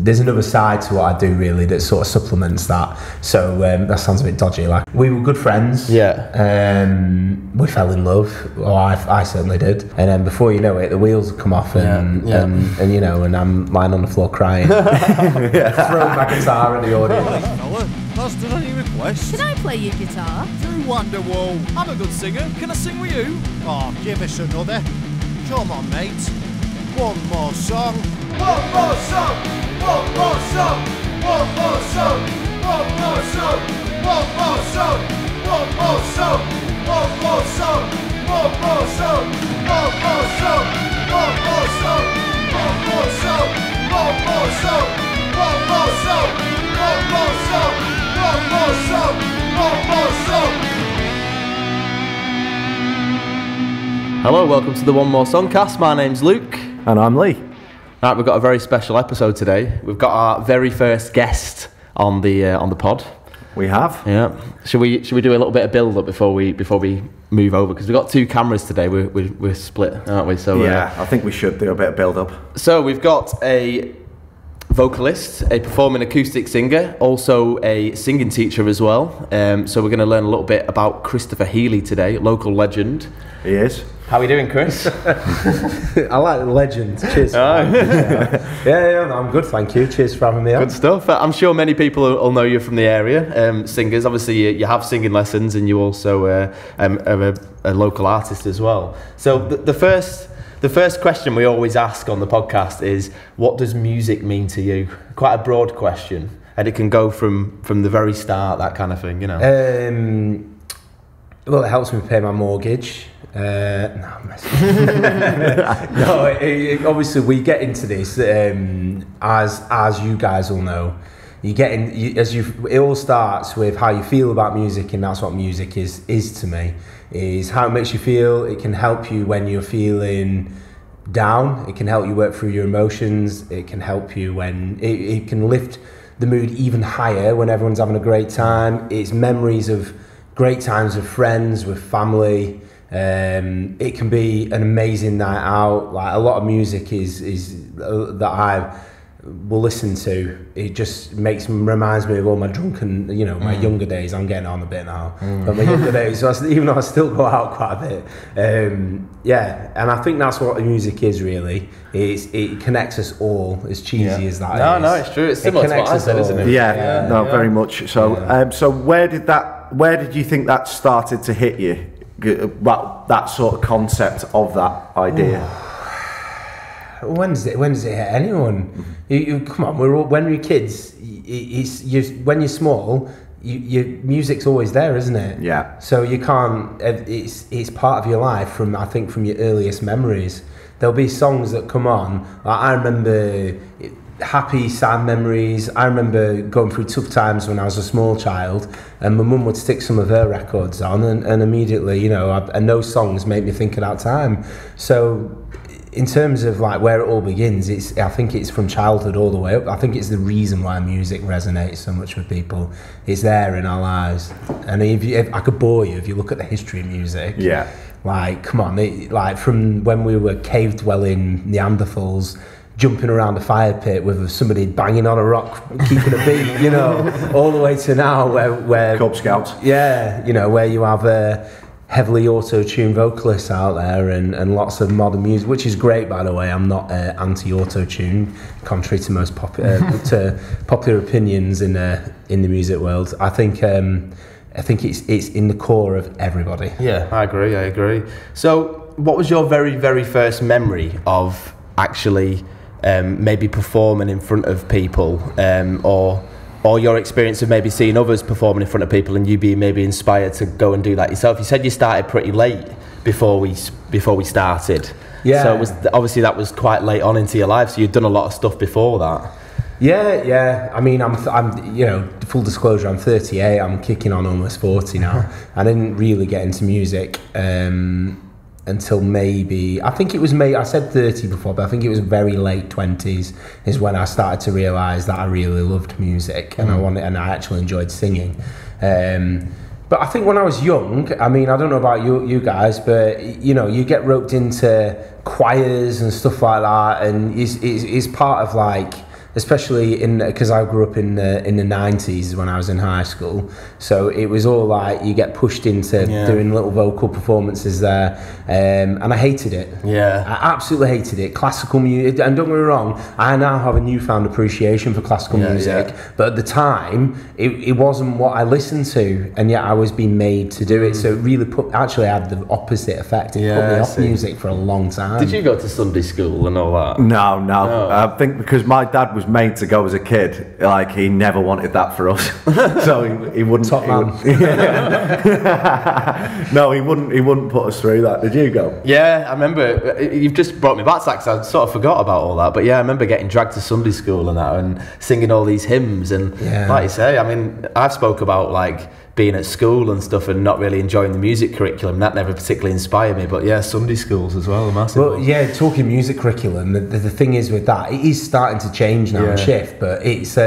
there's another side to what I do really that sort of supplements that. So that sounds a bit dodgy. Like, we were good friends. Yeah. We fell in love. Well, I certainly did. And then before you know it, the wheels have come off, and you know, and I'm lying on the floor crying, throwing my guitar at the audience. Fella, that's done any requests. Can I play your guitar? You Wonderwall. I'm a good singer. Can I sing with you? Oh, give us another. Come on, mate. One more song. One more song. One more song. One more song. One more song. One more song. One more song. One more song. One more song. One more song. One more song. One more song. One more song. One more song. One more song. One more song. One more song. Hello, welcome to the One More Song cast. My name's Luke. And I'm Lee. Right, we've got a very special episode today. We've got our very first guest on the pod. We have. Yeah. Should we do a little bit of build up before we move over? Because we've got two cameras today. We're split, aren't we? So yeah, I think we should do a bit of build up. So we've got a vocalist, a performing acoustic singer, also a singing teacher as well. So we're going to learn a little bit about Christopher Healey today, local legend. He is. How are you doing, Chris? I like the legend. Cheers. Yeah, I'm good, thank you. Cheers for having me on. Good stuff. I'm sure many people will know you from the area. Singers, obviously, you have singing lessons, and you also are a local artist as well. So the first question we always ask on the podcast is, what does music mean to you? Quite a broad question, and it can go from the very start, that kind of thing, you know. Well, it helps me pay my mortgage. No, I'm messing. No, obviously we get into this as you guys all know. It all starts with how you feel about music, and that's what music is to me. Is how it makes you feel. It can help you when you're feeling down. It can help you work through your emotions. It can help you when it can lift the mood even higher when everyone's having a great time. It's memories of great times with friends, with family. It can be an amazing night out. Like, a lot of music is that I will listen to. It just reminds me of all my drunken, my younger days. I'm getting on a bit now, but my younger days. So even though I still go out quite a bit, and I think that's what music is really. It connects us all. As cheesy as that is. No, it's true. It's similar to what I said, isn't it? Yeah, very much. So, so where did you think that started to hit you? That sort of concept of that idea. When does it hit anyone? You come on. When we're kids, when you're small, your music's always there, isn't it? Yeah. So you can't. It's part of your life from your earliest memories. There'll be songs that come on. Like, I remember happy, sad memories. I remember going through tough times when I was a small child, and my mum would stick some of her records on, and immediately, and those songs make me think of that time. So, in terms of like where it all begins, I think it's from childhood all the way up. I think it's the reason why music resonates so much with people. It's there in our lives, and if I could bore you if you look at the history of music. Yeah. Like, come on, like from when we were cave dwelling Neanderthals, jumping around a fire pit with somebody banging on a rock, keeping a beat, all the way to now where Cub Scouts. Yeah, where you have heavily auto-tuned vocalists out there and lots of modern music, which is great, by the way. I'm not anti-auto-tune, contrary to most popular opinions in the music world. I think it's in the core of everybody. Yeah, I agree. So, what was your very, very first memory of actually maybe performing in front of people, or your experience of maybe seeing others performing in front of people and you being maybe inspired to go and do that yourself? You said you started pretty late before we started. Yeah. So obviously that was quite late on into your life. So you'd done a lot of stuff before that. Yeah. I mean, I'm full disclosure, I'm 38. I'm kicking on almost 40 now. I didn't really get into music until maybe, I think it was I said 30 before, but I think it was very late 20s is when I started to realise that I really loved music and I actually enjoyed singing. But I think when I was young, I mean, I don't know about you guys, but you get roped into choirs and stuff like that, and it's part of like especially because I grew up in the 90s when I was in high school. So it was all like you get pushed into doing little vocal performances there, and I hated it. Yeah, I absolutely hated it. Classical music, and don't get me wrong, I now have a newfound appreciation for classical music, but at the time it wasn't what I listened to, and yet I was being made to do it. So it really actually had the opposite effect. It put me off music for a long time. Did you go to Sunday school and all that? No. I think because my dad was made to go as a kid, like he never wanted that for us, so he wouldn't. Top man. No, he wouldn't put us through that. Did you go? Yeah, I remember. You've just brought me back to that, 'cause I sort of forgot about all that. But yeah, I remember getting dragged to Sunday school and that, and singing all these hymns. And like you say, I mean, I've spoke about like being at school and stuff and not really enjoying the music curriculum. That never particularly inspired me, but yeah, Sunday schools as well, massive. Well, yeah, talking music curriculum, the thing is with that, it is starting to change now and shift, but it's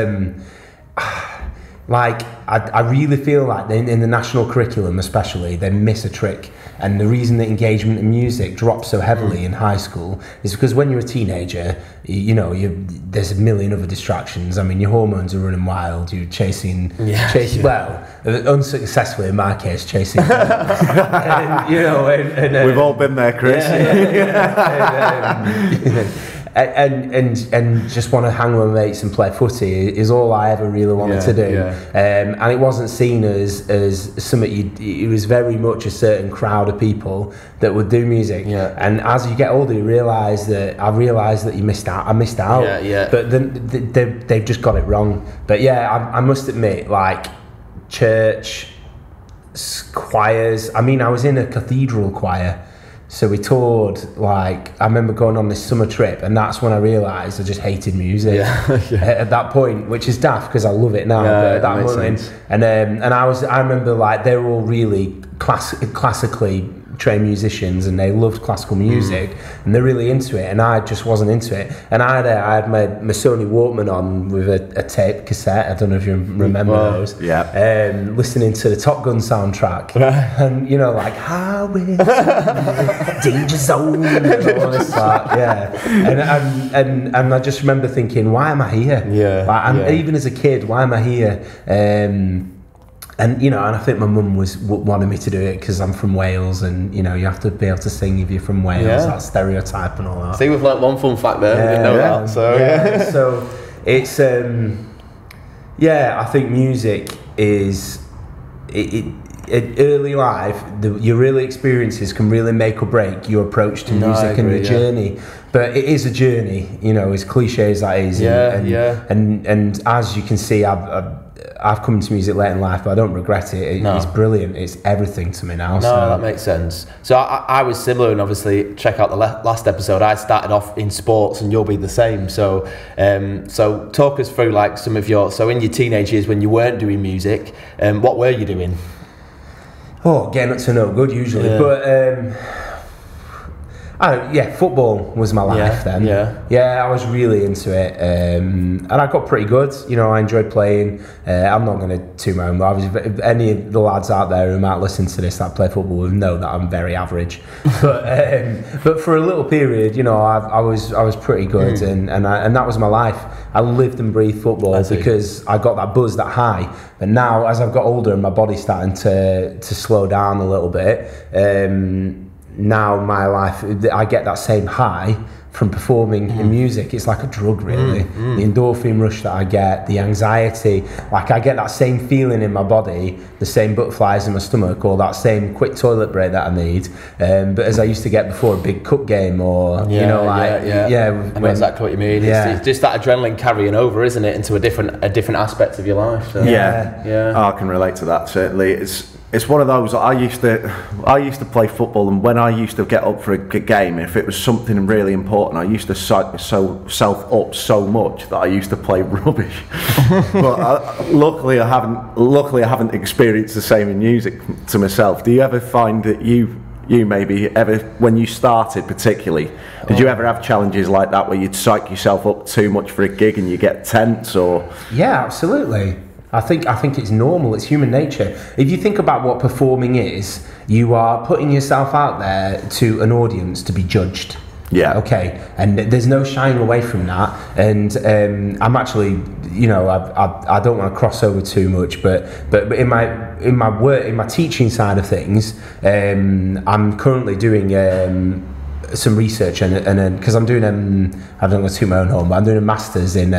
like I really feel like in the national curriculum especially, they miss a trick. And the reason that engagement in music drops so heavily in high school is because when you're a teenager, there's a million other distractions. I mean, your hormones are running wild. You're chasing, well, unsuccessfully in my case, chasing. And, we've all been there, Chris. And just want to hang with my mates and play footy is all I ever really wanted to do. And it wasn't seen as something. It was very much a certain crowd of people that would do music. And as you get older, I realised that you missed out. I missed out. But then they've just got it wrong. But I must admit, like church choirs. I mean, I was in a cathedral choir. So we toured, like, I remember going on this summer trip, and that's when I realised I just hated music at that point, which is daft because I love it now, but at that moment. And I remember, like, they were all really classically trained musicians, and they loved classical music, and they're really into it, and I just wasn't into it. And I had my Sony Walkman on with a tape cassette. I don't know if you remember those. Listening to the Top Gun soundtrack, and like how is Danger Zone, and all this stuff. And I just remember thinking, why am I here? Even as a kid, why am I here? And I think my mum wanted me to do it because I'm from Wales, and you have to be able to sing if you're from Wales. That stereotype and all that. See, we've learnt one fun fact there. We didn't know that. So it's I think music is in early life. Your early experiences can really make or break your approach to music and the journey. But it is a journey, as cliche as that is. And as you can see, I've come into music late in life, but I don't regret it. It's brilliant. It's everything to me now. No, that makes sense. So I was similar, and obviously check out the last episode. I started off in sports, and you'll be the same. So talk us through like some of so in your teenage years when you weren't doing music, what were you doing? Oh, getting up to no good usually, but football was my life then. I was really into it, and I got pretty good. I enjoyed playing. I'm not going to toot my own, but any of the lads out there who might listen to this that play football will know that I'm very average. But for a little period, I was pretty good, and that was my life. I lived and breathed football because I got that buzz, that high. But now, as I've got older and my body's starting to slow down a little bit, now my life, I get that same high from performing in music. It's like a drug, really. The endorphin rush that I get, the anxiety, like I get that same feeling in my body, the same butterflies in my stomach, or that same quick toilet break that I need, but as I used to get before a big cup game, or I know exactly what you mean. It's just that adrenaline carrying over, isn't it, into a different aspect of your life. So. I can relate to that, certainly. It's one of those. I used to play football, and when I used to get up for a game, if it was something really important, I used to psych myself up so much that I used to play rubbish. But luckily, I haven't experienced the same in music to myself. Do you ever find that you maybe ever, when you started particularly, did you ever have challenges like that where you'd psych yourself up too much for a gig and you get tense? Or absolutely. I think it's normal. It's human nature. If you think about what performing is, you are putting yourself out there to an audience to be judged. Yeah. Okay, and there's no shying away from that. And I'm actually, you know, I don't want to cross over too much, but in my work, in my teaching side of things, I'm currently doing some research and because I'm doing I don't want to toot my own horn, but I'm doing a master's in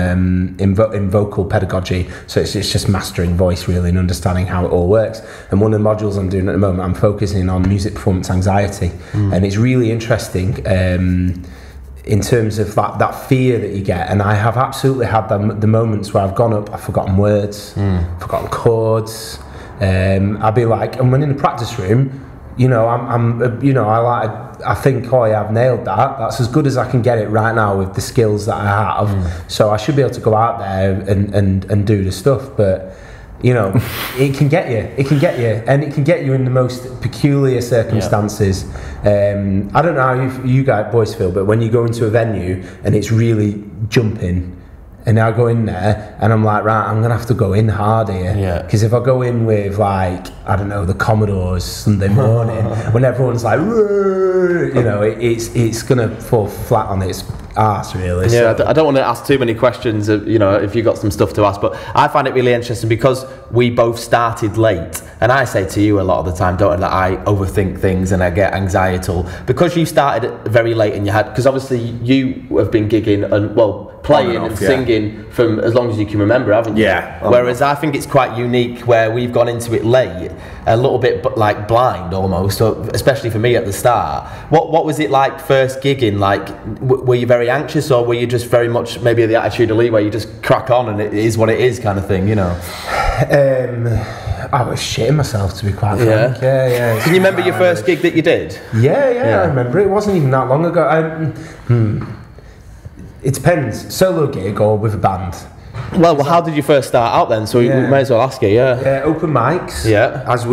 vocal pedagogy. So it's just mastering voice really and understanding how it all works. And one of the modules I'm doing at the moment, I'm focusing on music performance anxiety, and it's really interesting in terms of that fear that you get. And I have absolutely had the moments where I've gone up, I've forgotten words, forgotten chords. I'll be like, and when in the practice room, you know, I think, oh yeah, I've nailed that. That's as good as I can get it right now with the skills that I have. So I should be able to go out there and do the stuff. But you know, it can get you, and it can get you in the most peculiar circumstances. I don't know how you guys boys feel, but when you go into a venue and it's really jumping, and I go in there and I'm like, right, I'm gonna have to go in hard here, because if I go in with like, I don't know, the Commodores Sunday morning when everyone's like, you know, it's gonna fall flat on its arse really. Yeah, so I don't want to ask too many questions, you know, if you've got some stuff to ask, but I find it really interesting because we both started late, and I say to you a lot of the time, don't that I overthink things and I get anxietal, because you started very late and you had, because obviously you have been gigging and, well, playing and singing from as long as you can remember, haven't you? Yeah. Whereas I think it's quite unique where we've gone into it late, a little bit like blind almost, especially for me at the start. What was it like first gigging? Like, were you very anxious, or were you just very much maybe the attitude of Lee where you just crack on and it is what it is kind of thing, you know? I was shitting myself, to be quite frank. Yeah. Can you remember your first gig that you did? Yeah, I remember. It wasn't even that long ago. It depends, solo gig or with a band. Well, how did you first start out then? So we may as well ask you. Open mics. Yeah. As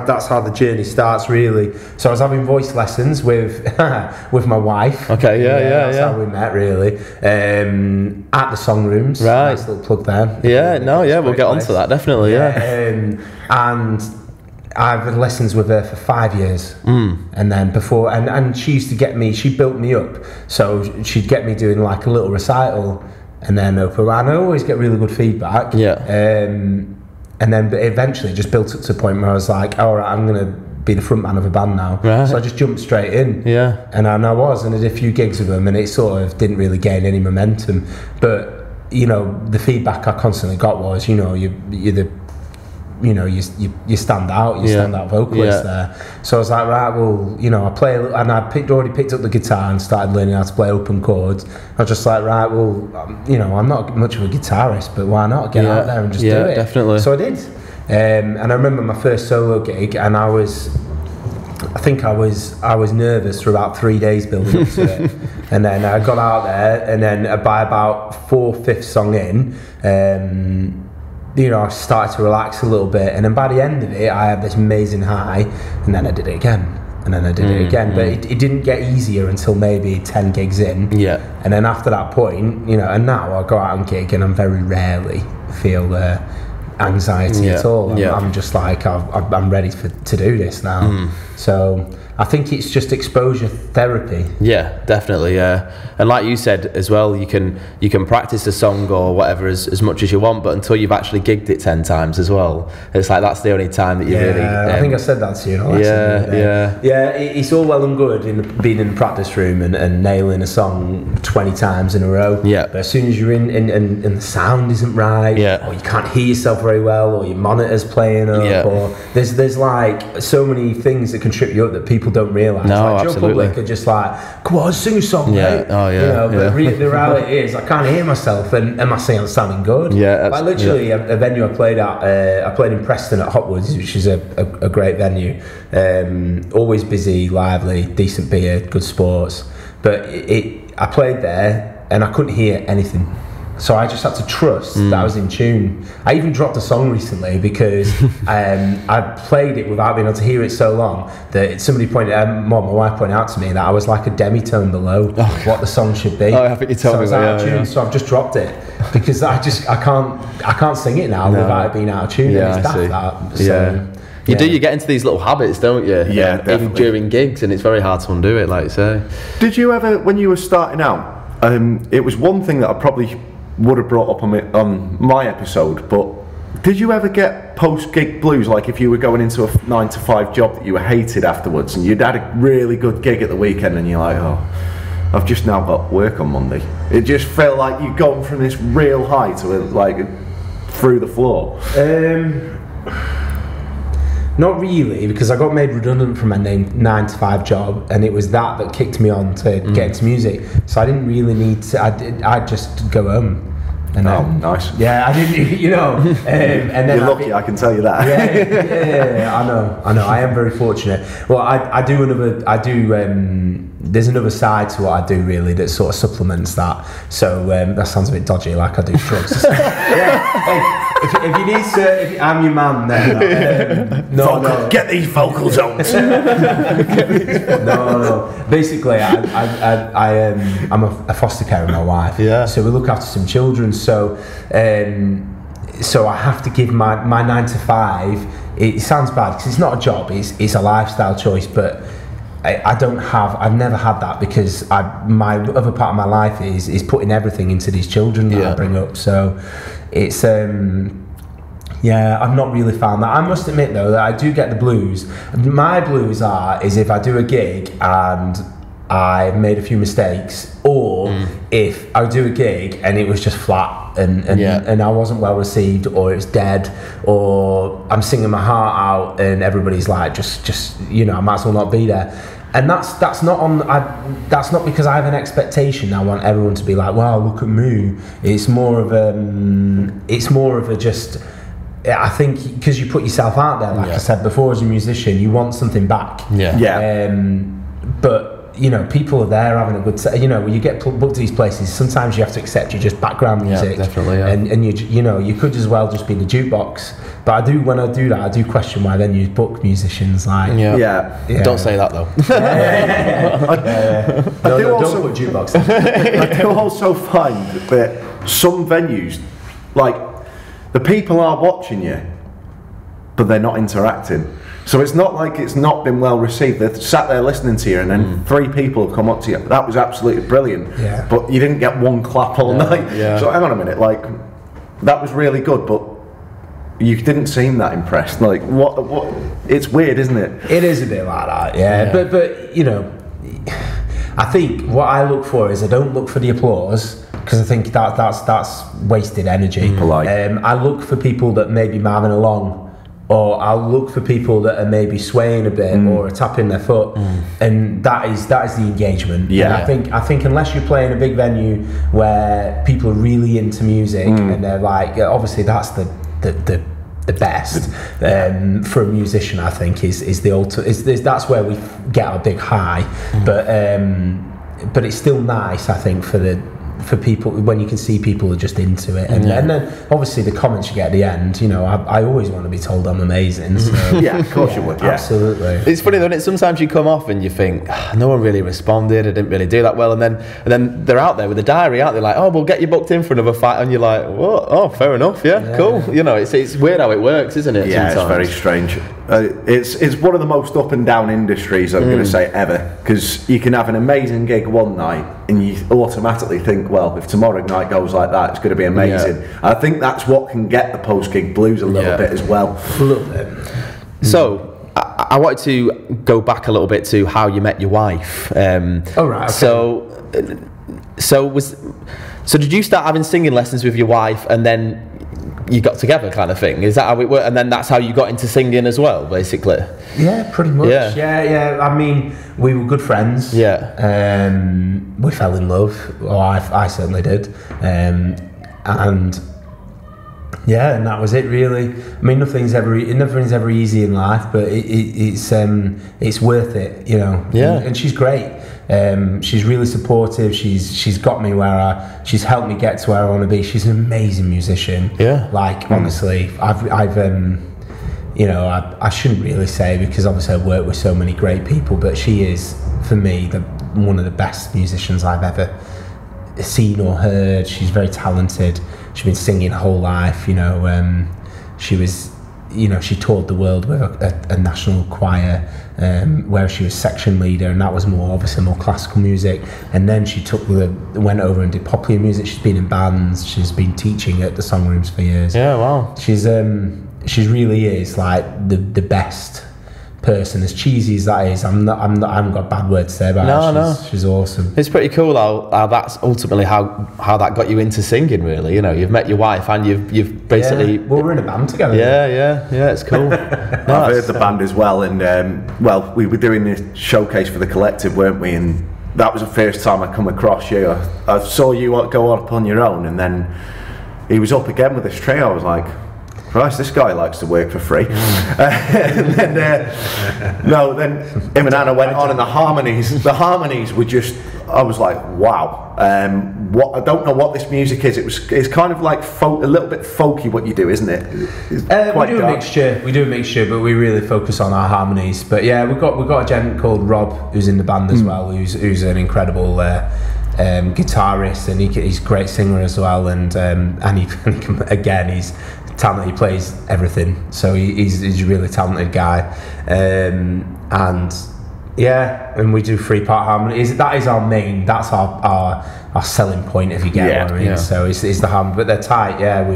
that's how the journey starts really. So I was having voice lessons with my wife. Okay. That's how we met really. At the song rooms. Right. Nice little plug there. We'll get onto that definitely. And I've had lessons with her for 5 years, and then before, and she used to get me. She built me up, so she'd get me doing like a little recital, and then open. And I always get really good feedback. And then eventually just built up to the point where I was like, all right, I'm gonna be the front man of a band now. Right. So I just jumped straight in. And I was, and I did a few gigs with them, and it sort of didn't really gain any momentum. But you know, the feedback I constantly got was, you know, you're the, you know, you stand out, stand out vocalist there. So I was like, right, well, you know, I play a little, and I already picked up the guitar and started learning how to play open chords. I was just like, right, well, you know, I'm not much of a guitarist, but why not get out there and just do it? Definitely. So I did, and I remember my first solo gig, and I think I was nervous for about 3 days building up to it, and then I got out there, and then by about 4/5 song in, you know, I started to relax a little bit, and then by the end of it, I had this amazing high, and then I did it again, and then I did it again, but it didn't get easier until maybe 10 gigs in, and then after that point, you know, and now I go out and gig, and I very rarely feel anxiety at all. I'm just like, I'm ready to do this now. So I think it's just exposure therapy. Yeah, definitely. And like you said as well, you can practice a song or whatever as much as you want, but until you've actually gigged it 10 times as well, it's like that's the only time that you really. I think I said that to you. It's all well and good in being in the practice room and nailing a song 20 times in a row. But as soon as you're in and the sound isn't right, or you can't hear yourself very well, or your monitor's playing up, or there's like so many things that can trip you up that people don't realise. No, like absolutely. Joe Public are just like, come on, sing a song, mate. You know, but the reality is, I can't hear myself, and am I sounding good? Like literally, a venue I played at, I played in Preston at Hotwoods, which is a great venue. Always busy, lively, decent beer, good sports. But I played there, and I couldn't hear anything. So I just had to trust that I was in tune. I even dropped a song recently because I played it without being able to hear it so long that somebody my wife pointed out to me that I was like a demitone below what the song should be. I think you told me that. So I was out of tune, so I've just dropped it because I can't sing it now without it being out of tune. And it's daft that. So, You do, you get into these little habits, don't you? Yeah, even definitely. during gigs, and it's very hard to undo it, like you say. Did you ever, when you were starting out, it was one thing that I probably would have brought up on my episode, but did you ever get post-gig blues, like if you were going into a 9-to-5 job that you were hated afterwards and you'd had a really good gig at the weekend and you're like, oh, I've just now got work on Monday. It just felt like you'd gone from this real high to through the floor. Not really, because I got made redundant from my 9-to-5 job, and it was that kicked me on to get into music. So I didn't really need to. I'd just go home. And Nice. Yeah, I didn't, you know. And then You're lucky, I can tell you that. Yeah, I know. I am very fortunate. Well, I do another. There's another side to what I do really that sort of supplements that. So that sounds a bit dodgy, like I do drugs. Yeah. Hey, if you need I'm your man then. No. Get these vocal zones. No. Basically, I'm a foster carer of my wife. Yeah. So we look after some children. So I have to give my 9-to-5. It sounds bad because it's not a job. It's a lifestyle choice, but I've never had that because my other part of my life is putting everything into these children that I bring up. So it's I've not really found that. I must admit though that I do get the blues. My blues is if I do a gig and I made a few mistakes, or if I do a gig and it was just flat and I wasn't well received, or it's dead, or I'm singing my heart out and everybody's like just I might as well not be there. And that's not because I have an expectation. I want everyone to be like, wow, look at me. It's more of a just. I think because you put yourself out there, like I said before, as a musician, you want something back. But people are there having a good time. When you get booked to these places, sometimes you have to accept you're just background music. Yeah, definitely. Yeah. And you could as well just be the jukebox. But when I do that, I do question why then you book musicians like. Don't say that though. Don't put jukebox in. I do also find that some venues, like, the people are watching you, but they're not interacting. So it's not like it's not been well received. They're sat there listening to you, and then 3 people have come up to you. That was absolutely brilliant. Yeah. But you didn't get one clap all night. Yeah. So hang on a minute, like, that was really good, but you didn't seem that impressed. Like, what? It's weird, isn't it? It is a bit like that, yeah. But I think what I look for is I don't look for the applause, because I think that's wasted energy. Polite. I look for people that may be maving along, or I'll look for people that are maybe swaying a bit or are tapping their foot, and that is the engagement. Yeah. And I think unless you're playing a big venue where people are really into music and they're like, obviously that's the best for a musician. I think is the ultimate. That's where we get our big high, but it's still nice. I think for people when you can see people are just into it, and then obviously the comments you get at the end. I always want to be told I'm amazing. So, Yeah, of course you would. Yeah. Absolutely. It's funny though, isn't it? Sometimes you come off and you think, no one really responded, I didn't really do that well, and then they're out there with a diary out there like, oh, we'll get you booked in for another fight, and you're like, what? Oh, fair enough, yeah. Cool. It's weird how it works, isn't it? Yeah, sometimes. it's very strange. It's one of the most up and down industries, I'm going to say, ever, because you can have an amazing gig one night and you automatically think, well, if tomorrow night goes like that, it's going to be amazing. I think that's what can get the post-gig blues a little bit as well. A little bit. So I wanted to go back a little bit to how you met your wife. All right. Okay. So did you start having singing lessons with your wife, and then you got together, kind of thing? Is that how it worked? And then that's how you got into singing as well, basically? Yeah, pretty much. Yeah. I mean, we were good friends. Yeah. We fell in love. Well, I certainly did. And that was it, really. I mean, nothing's ever easy in life, but it's worth it, Yeah. And she's great. She's really supportive. She's got me she's helped me get to where I want to be. She's an amazing musician. Yeah. Like, honestly, I shouldn't really say, because obviously I've worked with so many great people, but she is, for me, one of the best musicians I've ever seen or heard. She's very talented. She's been singing her whole life. She was you know, she toured the world with a national choir, where she was section leader, and that was obviously more classical music. And then she went over and did popular music. She's been in bands. She's been teaching at the songrooms for years. Yeah, wow. She really is like the best person, as cheesy as that is. I haven't got bad words to say about her. She's awesome. It's pretty cool how that's ultimately how that got you into singing, really. You know, you've met your wife and you've basically... Yeah. Well, we're in a band together. Yeah, it's cool. I've heard the band as well, and well, we were doing this showcase for the collective, weren't we? And that was the first time I come across you. I saw you go up on your own, and then he was up again with this trio. I was like, Christ, this guy likes to work for free. And then, then him and Anna went on, and the harmonies were just, I was like, wow. I don't know what this music is. It's kind of like folk, a little bit folky what you do, isn't it? We do a mixture, but we really focus on our harmonies. But yeah, we've got a gent called Rob who's in the band as well, who's an incredible guitarist, and he's a great singer as well, and he can, again, he's talented. He plays everything, so he's a really talented guy, and we do 3-part harmony. That is our main. That's our selling point, if you get what I mean. Yeah. So it's the harmony, but they're tight. Yeah,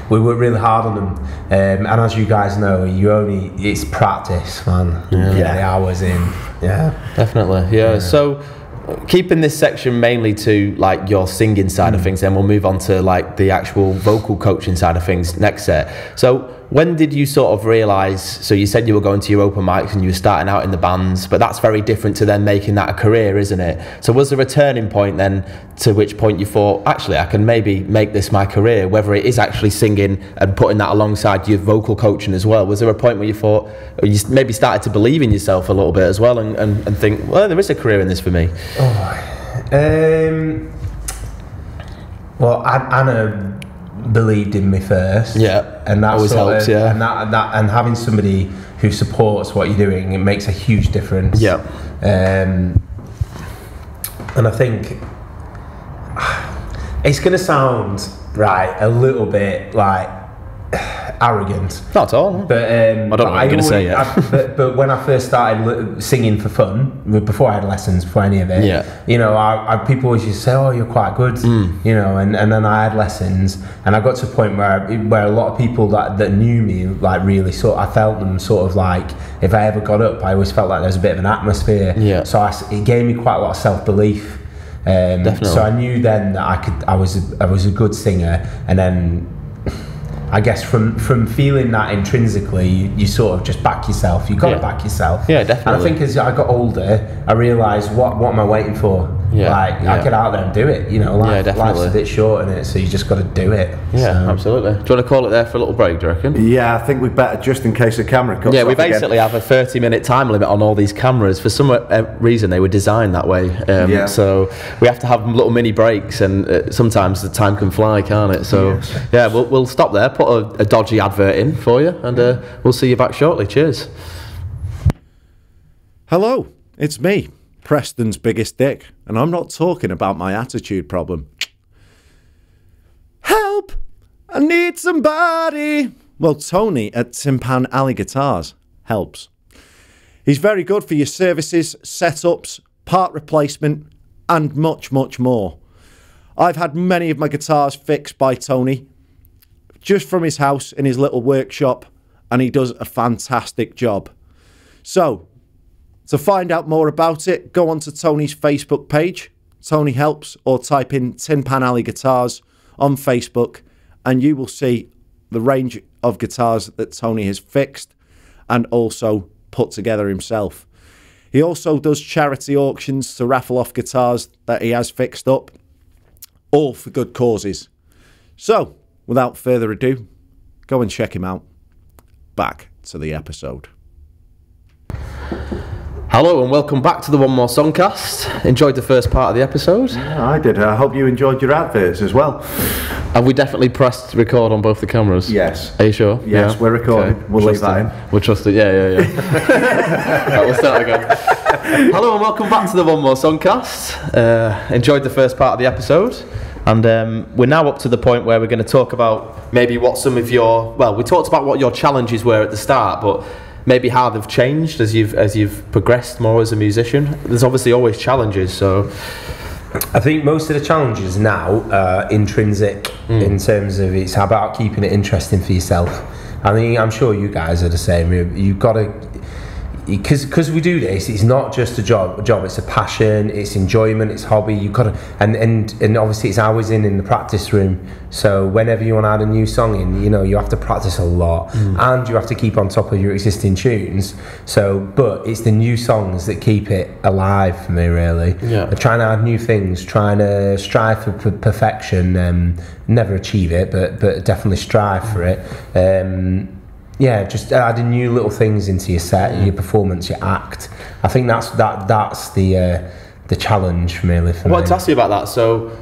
we work really hard on them, and as you guys know, it's practice, man. The hours in. Yeah, definitely. Yeah. So, keeping this section mainly to like your singing side of things, then we'll move on to like the actual vocal coaching side of things next set. So when did you sort of realise, so you said you were going to your open mics and you were starting out in the bands, but that's very different to then making that a career, isn't it? So was there a turning point then to which point you thought, actually I can maybe make this my career, whether it is actually singing and putting that alongside your vocal coaching as well? Was there a point where you thought, or you maybe started to believe in yourself a little bit as well, and think, well, there is a career in this for me? Well, Anna believed in me first, and that always helps, and that and having somebody who supports what you're doing, it makes a huge difference. And I think it's going to sound a little bit like arrogant. Not at all. But I don't know what you're going to say yet. But when I first started singing for fun, before I had lessons, before any of it, you know, people always used to say, "Oh, you're quite good," you know, and then I had lessons, and I got to a point where a lot of people that knew me, like, really I felt them sort of like, if I ever got up, I always felt like there was a bit of an atmosphere. So it gave me quite a lot of self-belief. Definitely. So I knew then that I was a good singer, and then I guess from feeling that intrinsically, you sort of just back yourself. You've got to back yourself. Yeah, definitely. And I think as I got older, I realised what am I waiting for? I get out there and do it. You know, life's a bit short in it, so you just got to do it. Yeah, absolutely. Do you want to call it there for a little break, do you reckon? Yeah, I think we better, just in case the camera cuts off. Yeah, we basically have a 30-minute time limit on all these cameras. For some reason, they were designed that way. So we have to have little mini breaks, and sometimes the time can fly, can't it? So we'll stop there, put a dodgy advert in for you, and we'll see you back shortly. Cheers. Hello, it's me, Preston's biggest dick, and I'm not talking about my attitude problem. Help! I need somebody! Well, Tony at Timpan Alley Guitars helps. He's very good for your services, setups, part replacement, and much, much more. I've had many of my guitars fixed by Tony, just from his house in his little workshop, and he does a fantastic job. So, to find out more about it, go onto Tony's Facebook page, Tony Helps, or type in Tin Pan Alley Guitars on Facebook, and you will see the range of guitars that Tony has fixed and also put together himself. He also does charity auctions to raffle off guitars that he has fixed up, all for good causes. So, without further ado, go and check him out. Back to the episode. Hello and welcome back to the One More Songcast. Enjoyed the first part of the episode? Yeah, I did. I hope you enjoyed your adverts as well. Have we definitely pressed record on both the cameras? Yes. Are you sure? Yes, we're recording. Okay. We'll leave that in. We'll trust it. Yeah. Right, we'll start again. Hello and welcome back to the One More Songcast. Enjoyed the first part of the episode. And we're now up to the point where we're going to talk about maybe what some of your, well, we talked about what your challenges were at the start, but maybe how they've changed as you've progressed more as a musician. There's obviously always challenges, so I think most of the challenges now are intrinsic in terms of it's about keeping it interesting for yourself. I mean, I'm sure you guys are the same. You've got to, because we do this, it's not just a job, it's a passion, it's enjoyment, it's hobby. You've got to, and obviously it's hours in the practice room. So whenever you want to add a new song in, you know, you have to practice a lot, and you have to keep on top of your existing tunes. So, but it's the new songs that keep it alive for me, really. Yeah. Trying to add new things, trying to strive for perfection. Never achieve it, but definitely strive for it. Yeah, just adding new little things into your set, your performance, your act. I think that's the challenge really for me. I wanted to ask you about that. So,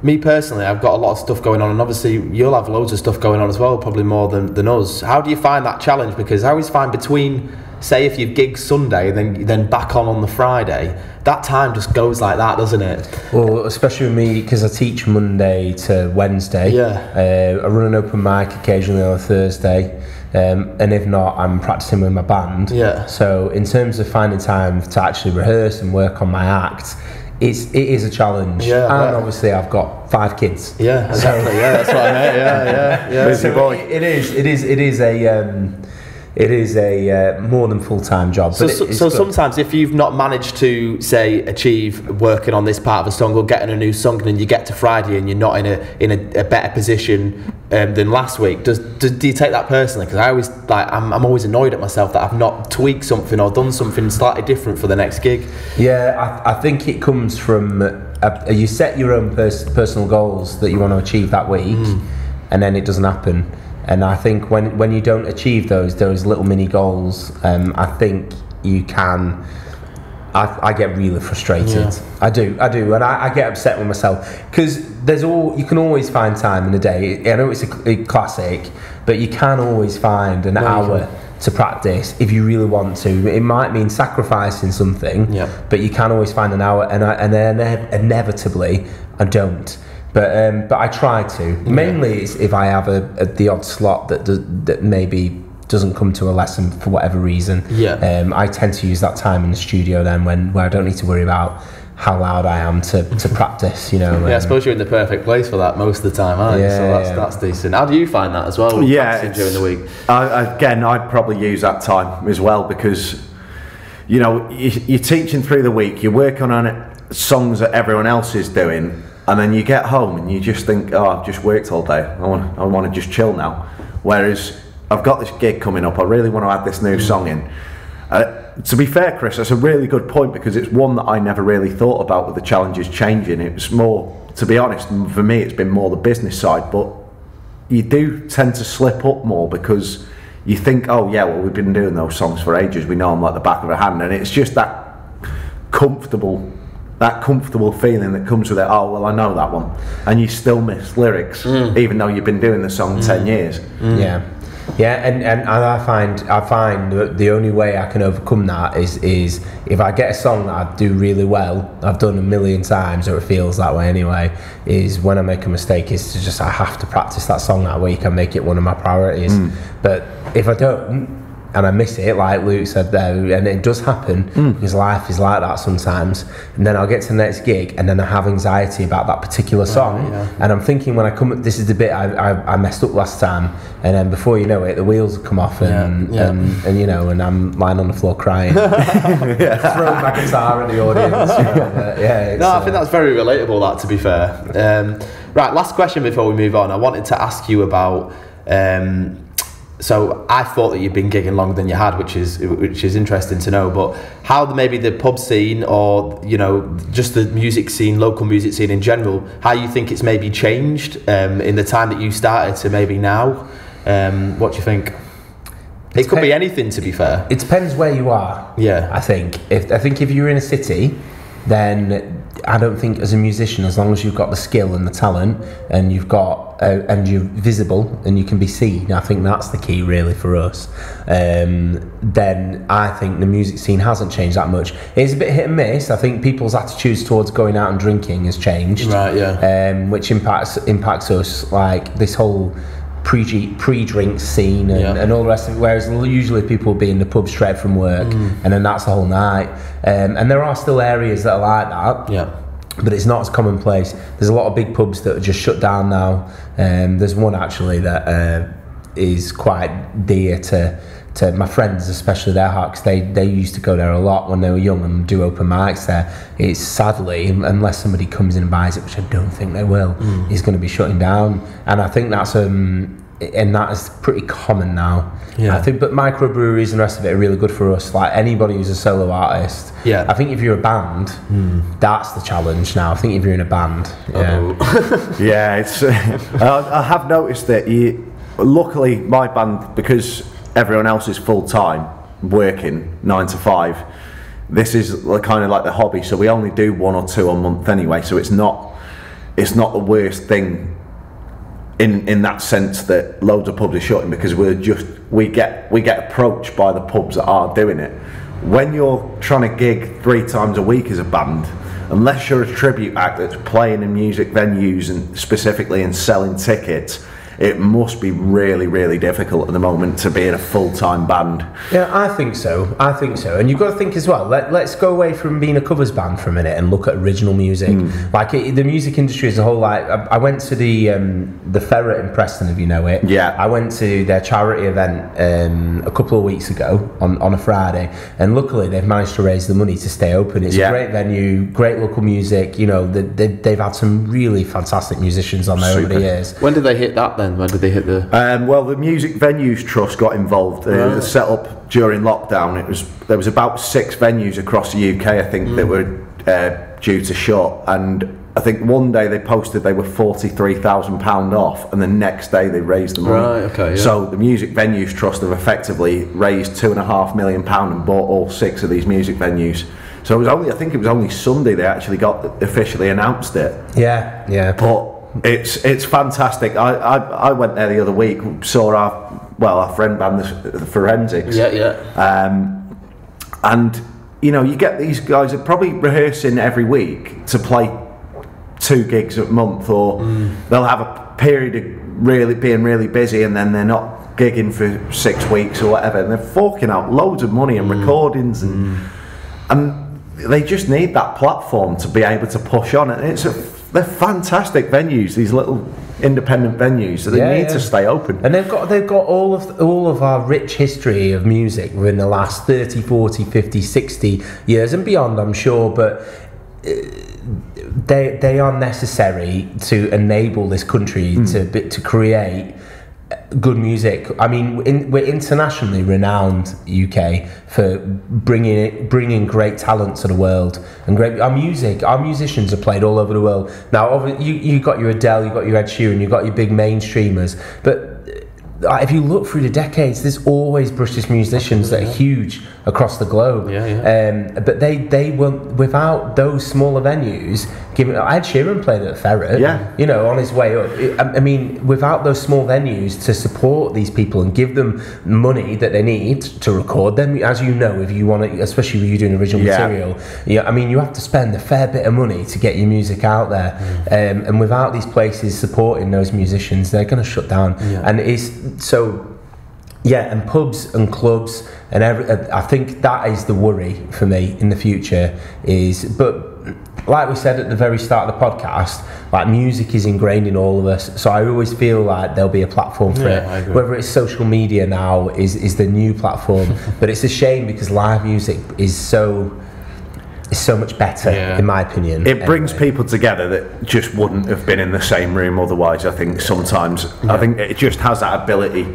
me personally, I've got a lot of stuff going on, and obviously you'll have loads of stuff going on as well, probably more than us. How do you find that challenge? Because I always find between, say, if you gig Sunday and then back on the Friday, that time just goes like that, doesn't it? Well, especially with me, because I teach Monday to Wednesday. Yeah. I run an open mic occasionally on a Thursday. And if not, I'm practicing with my band. Yeah. So in terms of finding time to actually rehearse and work on my act, it is a challenge. Yeah, and obviously I've got 5 kids. Yeah, exactly. Yeah, that's what I meant. Yeah. Busy boy. It is a more than full-time job. So, but it's so good. sometimes if you've not managed to, say, achieve working on this part of a song or getting a new song, and then you get to Friday and you're not in a better position than last week, do you take that personally? Because I always I'm always annoyed at myself that I've not tweaked something or done something slightly different for the next gig. Yeah, I think it comes from you set your own personal goals that you want to achieve that week, and then it doesn't happen. And I think when you don't achieve those little mini goals, I think you can. I get really frustrated. Yeah. I do, and I get upset with myself because you can always find time in a day. I know it's a classic, but you can always find an hour to practice if you really want to. It might mean sacrificing something, but you can always find an hour. And then inevitably, I don't. But I try to. Mainly it's if I have the odd slot that maybe doesn't come to a lesson for whatever reason. Yeah. I tend to use that time in the studio then where I don't need to worry about how loud I am to practice, you know. Yeah, I suppose you're in the perfect place for that most of the time, aren't you? So that's decent. How do you find that as well? Yeah, during the week. Again, I'd probably use that time as well because, you know, you're teaching through the week, you're working on songs that everyone else is doing. And then you get home and you just think, oh, I've just worked all day. I want to just chill now. Whereas I've got this gig coming up. I really want to add this new song in. To be fair, Chris, that's a really good point because it's one that I never really thought about with the challenges changing. It was more, to be honest, for me, it's been more the business side. But you do tend to slip up more because you think, oh yeah, well, we've been doing those songs for ages. We know them like the back of our hand, and it's just that comfortable feeling that comes with it. Oh well, I know that one, and you still miss lyrics even though you've been doing the song 10 years. And I find that the only way I can overcome that is if I get a song that I do really well, I've done a million times, or it feels that way anyway, is when I make a mistake is to just, I have to practice that song that week and make it one of my priorities. But if I don't, and I miss it, like Luke said there, and it does happen because life is like that sometimes, and then I'll get to the next gig and then I have anxiety about that particular song, and I'm thinking when I come, this is the bit I messed up last time, and then before you know it, the wheels come off and you know, and I'm lying on the floor crying, throwing my guitar at the audience. I think that's very relatable, that, to be fair. Right, last question before we move on. I wanted to ask you about so I thought that you'd been gigging longer than you had, which is interesting to know. But how maybe the pub scene, or you know, just the music scene, local music scene in general, how you think it's maybe changed in the time that you started to maybe now? What do you think? It could be anything, to be fair. It depends where you are. Yeah. I think if you're in a city, then I don't think as a musician, as long as you've got the skill and the talent, and you've got and you're visible and you can be seen, I think that's the key really for us. Then I think the music scene hasn't changed that much. It's a bit hit and miss. I think people's attitudes towards going out and drinking has changed, right? Yeah. Which impacts us, like this whole pre-drink scene and all the rest of it, whereas usually people will be in the pub straight from work and then that's the whole night, and there are still areas that are like that, but it's not as commonplace. There's a lot of big pubs that are just shut down now. There's one actually that is quite dear to my friends, especially their heart, because they used to go there a lot when they were young and do open mics there. It's sadly, unless somebody comes in and buys it, which I don't think they will, is going to be shutting down. And I think that's and that is pretty common now. I think, but microbreweries and the rest of it are really good for us. Like anybody who's a solo artist, I think if you're a band, that's the challenge now. I think if you're in a band, it's. I have noticed that luckily my band, because everyone else is full time working 9 to 5. This is kind of like the hobby, so we only do 1 or 2 a month anyway. So it's not the worst thing in that sense that loads of pubs are shutting, because we get approached by the pubs that are doing it. When you're trying to gig 3 times a week as a band, unless you're a tribute act that's playing in music venues and specifically and selling tickets, it must be really, really difficult at the moment to be in a full-time band. Yeah, I think so. And you've got to think as well, let's go away from being a covers band for a minute and look at original music. Like the music industry as a whole, like I went to the Ferret in Preston, if you know it. Yeah. I went to their charity event a couple of weeks ago on a Friday, and luckily they've managed to raise the money to stay open. It's a great venue, great local music. You know, they've had some really fantastic musicians on there over the years. When did they hit that then? When did they hit the? Well, the Music Venues Trust got involved. It was set up during lockdown. There was about 6 venues across the UK, I think, that were due to shut. And I think one day they posted they were £43,000 off, and the next day they raised the money. Right. Okay. Yeah. So the Music Venues Trust have effectively raised £2.5 million and bought all 6 of these music venues. So I think it was only Sunday they actually got officially announced it. Yeah. But it's fantastic. I went there the other week, saw our friend band, the Forensics. And you know, you get these guys that are probably rehearsing every week to play 2 gigs a month, or they'll have a period of being really busy, and then they're not gigging for 6 weeks or whatever, and they're forking out loads of money and recordings, and they just need that platform to be able to push on. And they're fantastic venues, these little independent venues, so they need to stay open. And they've got all of our rich history of music within the last 30, 40, 50, 60 years and beyond, I'm sure, but they are necessary to enable this country to create good music. I mean, we're internationally renowned, UK, for bringing great talent to the world, and our musicians are played all over the world. Now, you got your Adele, you got your Ed Sheeran, you got your big mainstreamers, but if you look through the decades, there's always British musicians that are huge across the globe. But they won't, without those smaller venues. Ed Sheeran played at Ferret, you know, on his way up. I mean, without those small venues to support these people and give them money that they need to record them, as you know, if you want to, especially when you're doing original material, I mean, you have to spend a fair bit of money to get your music out there. And without these places supporting those musicians, they're going to shut down. And it's so. Yeah, and pubs and clubs and I think that is the worry for me in the future. But like we said at the very start of the podcast, like music is ingrained in all of us. So I always feel like there'll be a platform for it. Whether it's social media now is the new platform, but it's a shame because live music is so much better, in my opinion. It brings people together that just wouldn't have been in the same room otherwise. I think sometimes I think it just has that ability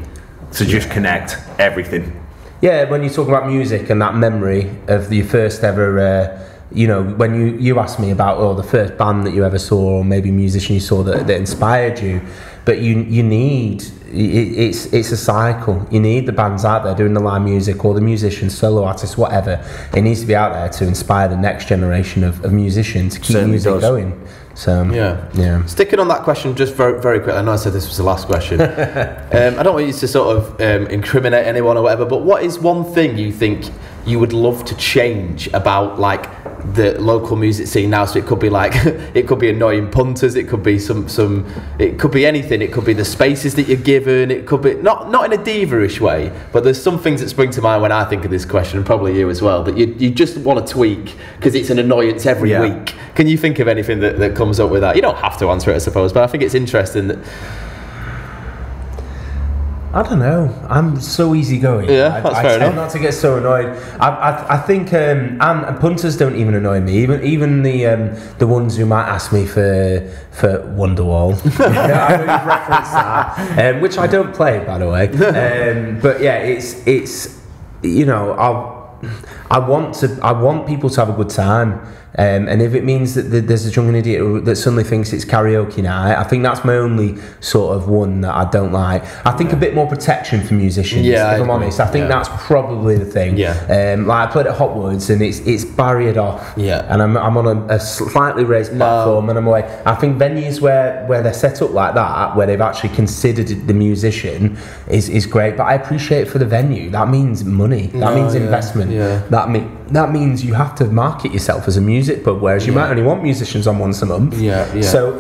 to just connect everything. Yeah, when you talk about music and that memory of your first ever you know, when you asked me about the first band that you ever saw, or maybe a musician you saw that inspired you, but you need, it's a cycle. You need the bands out there doing the live music, or the musicians, solo artists, whatever. It needs to be out there to inspire the next generation of musicians to keep Certainly music does. going. So yeah. Sticking on that question just very, very quick. I know I said this was the last question. I don't want you to sort of incriminate anyone or whatever, but what is one thing you think you would love to change about like the local music scene now? So it could be like it could be annoying punters, it could be some it could be anything. It could be the spaces that you're given. It could be not in a diva-ish way, but there's some things that spring to mind when I think of this question, and probably you as well, that you just want to tweak because it's an annoyance every week. Can you think of anything that comes up with that? You don't have to answer it, I suppose, but I think it's interesting that. I don't know. I'm so easygoing. Yeah, that's I fair tend enough. not to get so annoyed. I think and punters don't even annoy me. Even the ones who might ask me for Wonderwall. I know you've referenced that, which I don't play, by the way. But yeah, it's you know, I want people to have a good time. And if it means that there's a drunken idiot that suddenly thinks it's karaoke night, I think that's my only sort of one that I don't like. I think a bit more protection for musicians, if I'm honest. I think that's probably the thing. Like I played at Hotwoods and it's barriered off. And I'm on a slightly raised platform and I'm away. I think venues where they're set up like that, where they've actually considered the musician, is great. But I appreciate it for the venue. That means money. That means investment. That means you have to market yourself as a music pub, whereas you might only want musicians on once a month. So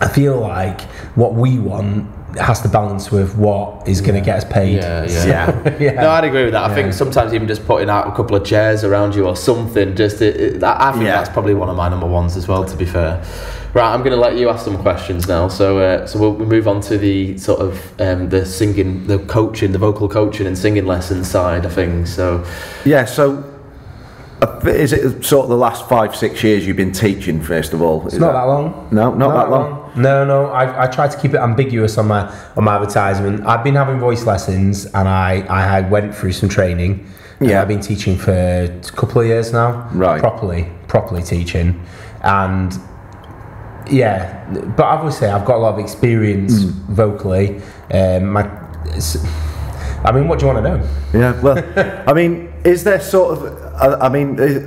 I feel like what we want has to balance with what is going to get us paid. No, I'd agree with that. I think sometimes even just putting out a couple of chairs around you or something, I think that's probably one of my number ones as well, to be fair. Right, I'm going to let you ask some questions now. So we'll move on to the sort of the singing, the coaching, the vocal coaching and singing lesson side of things. So is it sort of the last 5-6 years you've been teaching, first of all? It's not that long. No, not that long. No. I try to keep it ambiguous on my advertisement. I've been having voice lessons, and I went through some training. I've been teaching for a couple of years now. Right. Properly teaching, and but obviously I've got a lot of experience vocally. I mean, what do you want to know? Yeah, well, I mean, is there sort of,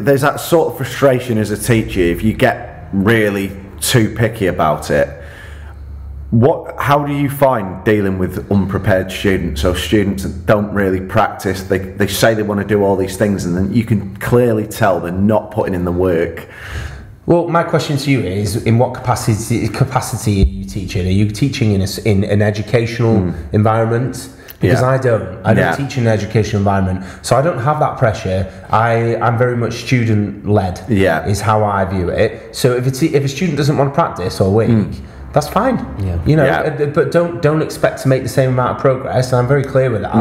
there's that sort of frustration as a teacher if you get really too picky about it. How do you find dealing with unprepared students, or students that don't really practice? They say they want to do all these things, and then you can clearly tell they're not putting in the work. Well, my question to you is, in what capacity are you teaching? Are you teaching in an educational environment? Because I don't teach in an educational environment, so I don't have that pressure. I'm very much student led. Is how I view it. So if a student doesn't want to practice all week, that's fine. You know, but don't expect to make the same amount of progress. And I'm very clear with that.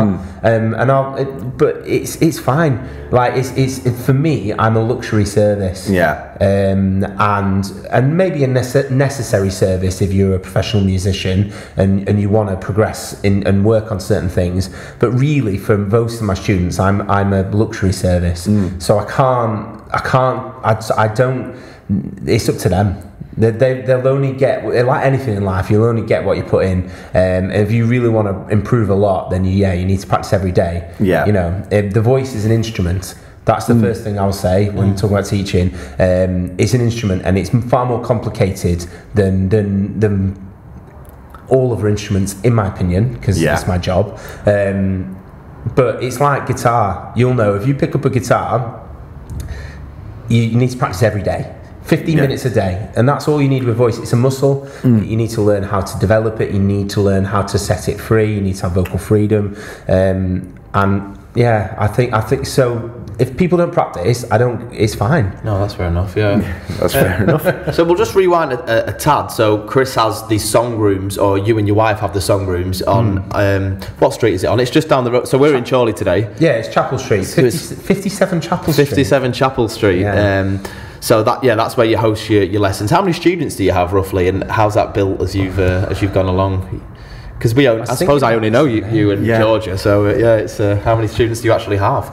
But it's fine. Like it's for me, I'm a luxury service. And maybe a necessary service if you're a professional musician and you want to progress and work on certain things. But really, for most of my students, I'm a luxury service. So I don't. It's up to them. They'll only get, like anything in life, you'll only get what you put in. If you really want to improve a lot, then you need to practice every day. You know, the voice is an instrument. That's the first thing I'll say when talking about teaching. It's an instrument, and it's far more complicated than all other instruments, in my opinion, because that's my job. But it's like guitar. You'll know, if you pick up a guitar, you need to practice every day. 15 minutes a day, and that's all you need with voice. It's a muscle. You need to learn how to develop it. You need to learn how to set it free. You need to have vocal freedom. And I think so. If people don't practice, it's fine. No, that's fair enough. That's fair enough. So we'll just rewind a tad. So Chris has these song rooms, or you and your wife have the song rooms on what street is it on? It's just down the road. So we're in Chorley today. Yeah, it's Chapel Street. 57 Chapel Street. 57 Chapel Street. So that's where you host your lessons. How many students do you have roughly, and how's that built as you've gone along? Because I suppose I only know you and Georgia. So it's how many students do you actually have?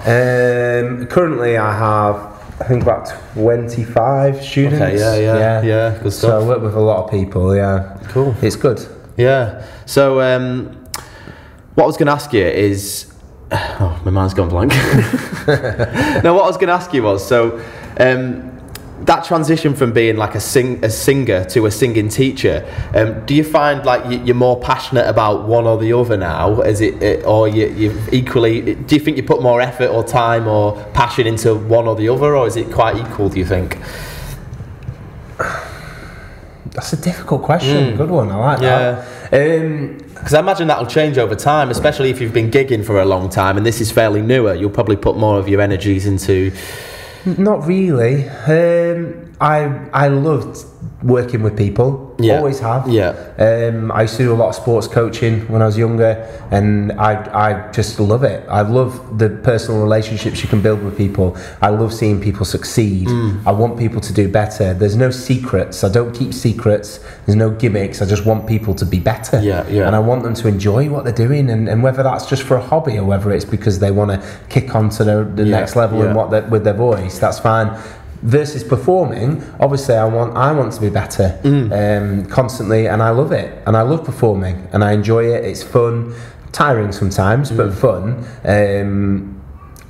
Currently, I have I think about 25 students. Okay, yeah, good stuff. So I work with a lot of people, yeah. Cool. It's good. Yeah. So, what I was going to ask you is, oh, my mind's gone blank. No, what I was going to ask you was, so, that transition from being like a singer to a singing teacher, do you find like you're more passionate about one or the other now? Is it, or you equally? Do you think you put more effort or time or passion into one or the other, or is it quite equal? Do you think? That's a difficult question. Good one. I like that. Because I imagine that'll change over time, especially if you've been gigging for a long time and this is fairly newer. You'll probably put more of your energies into. Not really. I loved working with people. Always have. I used to do a lot of sports coaching when I was younger, and I just love it. I love the personal relationships you can build with people. I love seeing people succeed. I want people to do better. There's no secrets. I don't keep secrets. There's no gimmicks. I just want people to be better. And I want them to enjoy what they're doing, and whether that's just for a hobby or whether it's because they want to kick on to the next level and with their voice, that's fine. Versus performing, obviously I want to be better constantly, and I love it, and I love performing, and I enjoy it. It's fun, tiring sometimes, but fun.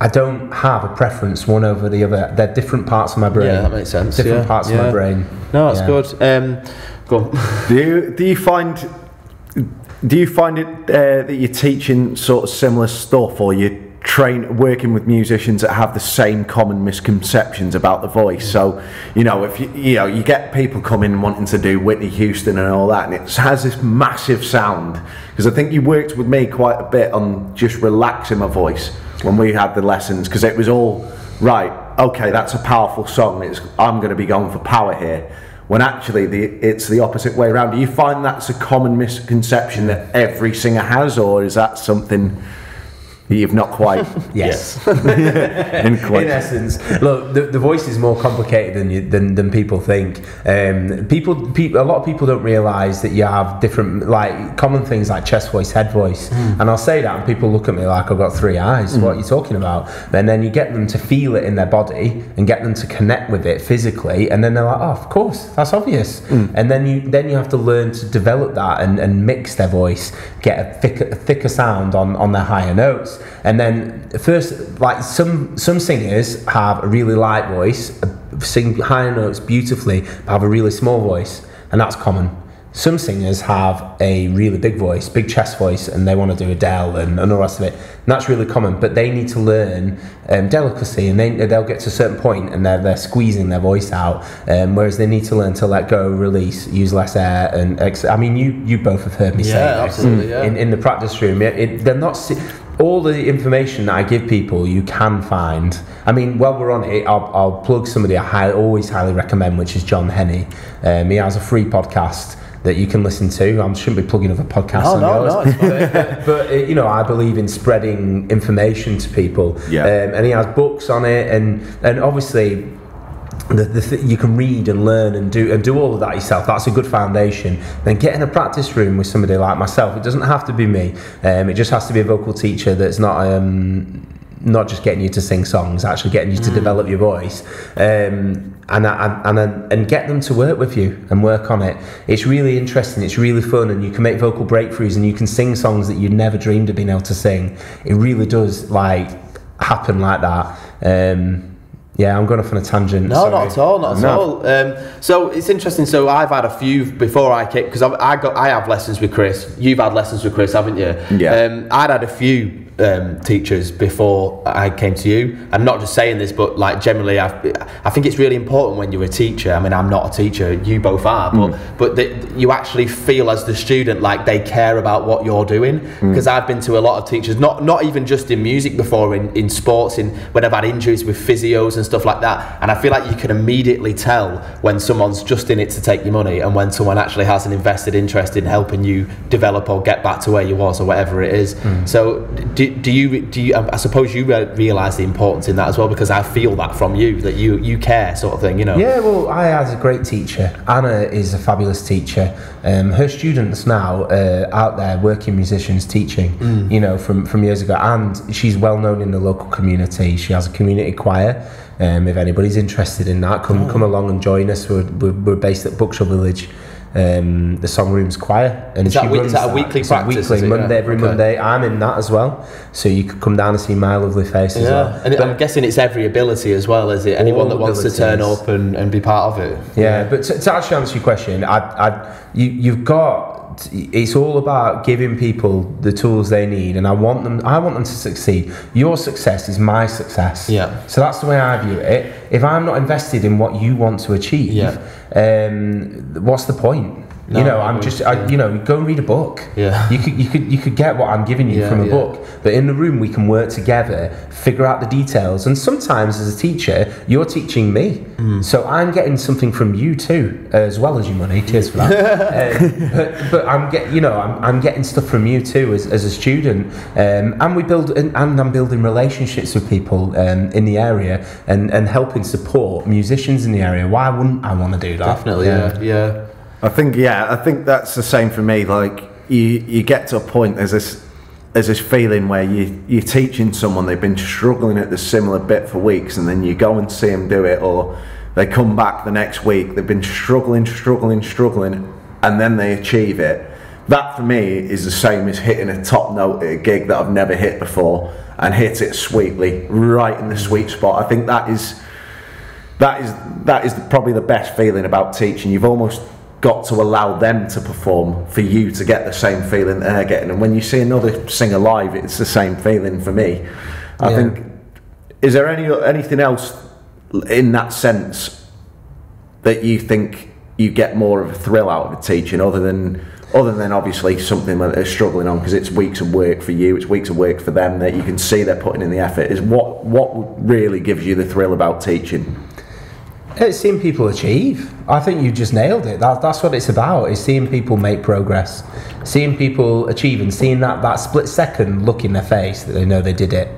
I don't have a preference one over the other. They're different parts of my brain. Yeah, that makes sense. Different parts of my brain. No, that's good. Go on. Do you find it that you're teaching sort of similar stuff, or you working with musicians that have the same common misconceptions about the voice? So, if you get people coming wanting to do Whitney Houston and all that, and it has this massive sound, because I think you worked with me quite a bit on just relaxing my voice when we had the lessons, because it was all right. Okay, that's a powerful song. I'm going to be going for power here. When actually it's the opposite way around. Do you find that's a common misconception that every singer has, or is that something you've not quite? Yes. In essence, look, the voice is more complicated than people think. A lot of people don't realise that you have different, like, common things like chest voice, head voice, and I'll say that and people look at me like I've got three eyes. What are you talking about? And then you get them to feel it in their body and get them to connect with it physically, and then they're like, oh, of course, that's obvious. And then you have to learn to develop that and mix their voice, get a thicker sound on their higher notes. And then first, like some singers have a really light voice, sing high notes beautifully, but have a really small voice, and that's common. Some singers have a really big voice, big chest voice, and they want to do Adele and all the rest of it. And that's really common, but they need to learn delicacy, and they'll get to a certain point and they're squeezing their voice out, whereas they need to learn to let go, release, use less air. And I mean, you both have heard me say this in the practice room. They're not. All the information that I give people, you can find. I mean, while we're on it, I'll plug somebody I always highly recommend, which is John Healey. He has a free podcast that you can listen to. I shouldn't be plugging other podcasts on yours. But I believe in spreading information to people. And he has books on it, and obviously you can read and learn and do all of that yourself. That's a good foundation. Then get in a practice room with somebody like myself. It doesn't have to be me. It just has to be a vocal teacher that's not just getting you to sing songs, actually getting you to develop your voice, and get them to work with you and work on it. It's really interesting, it's really fun, and you can make vocal breakthroughs and you can sing songs that you never dreamed of being able to sing. It really does happen like that. Yeah, I'm going off on a tangent. No, sorry. Not at all. So it's interesting. So I've had a few before I came, because I have lessons with Chris. You've had lessons with Chris, haven't you? Yeah. I'd had a few teachers before I came to you. I'm not just saying this, but like generally, I think it's really important when you're a teacher. I mean, I'm not a teacher. You both are, but you actually feel as the student like they care about what you're doing. Because I've been to a lot of teachers, not even just in music before, in sports, when I've had injuries with physios and stuff like that, and I feel like you can immediately tell when someone's just in it to take your money and when someone actually has an invested interest in helping you develop or get back to where you was or whatever it is. So do you I suppose you realise the importance in that as well, because I feel that from you, that you care, sort of thing, Yeah, well, I had a great teacher. Anna is a fabulous teacher. Her students now out there, working musicians, teaching, from years ago, and she's well known in the local community. She has a community choir. If anybody's interested in that, come along and join us. We're based at Buckshall Village. The Songroom's choir, and is that a weekly practice? Every Monday. I'm in that as well, so you could come down and see my lovely face as well. And I'm guessing it's every ability as well, is it? Anyone that wants to turn up and be part of it. Yeah, but to actually answer your question, you've got. It's all about giving people the tools they need, and I want them to succeed. Your success is my success. Yeah. So that's the way I view it. If I'm not invested in what you want to achieve, what's the point? No, go and read a book. Yeah. You could get what I'm giving you from a book, but in the room we can work together, figure out the details, and sometimes as a teacher, you're teaching me, so I'm getting something from you too, as well as your money. Cheers for that. but I'm getting stuff from you too as a student, and I'm building relationships with people in the area and helping support musicians in the area. Why wouldn't I want to do that? Definitely, yeah. I think that's the same for me. Like you get to a point, there's this feeling where you're teaching someone, they've been struggling at the similar bit for weeks, and then you go and see them do it, or they come back the next week, they've been struggling, and then they achieve it. That for me is the same as hitting a top note at a gig that I've never hit before, and hit it sweetly, right in the sweet spot. I think that is probably the best feeling about teaching. You've almost got to allow them to perform for you to get the same feeling they're getting, and when you see another singer live, it's the same feeling for me. I think, is there anything else in that sense that you think you get more of a thrill out of teaching, other than obviously something that they're struggling on, because it's weeks of work for you, it's weeks of work for them, that you can see they're putting in the effort? Is what really gives you the thrill about teaching? It's seeing people achieve. I think you just nailed it. That's what it's about, is seeing people make progress, seeing people achieve, and seeing that split second look in their face that they know they did it.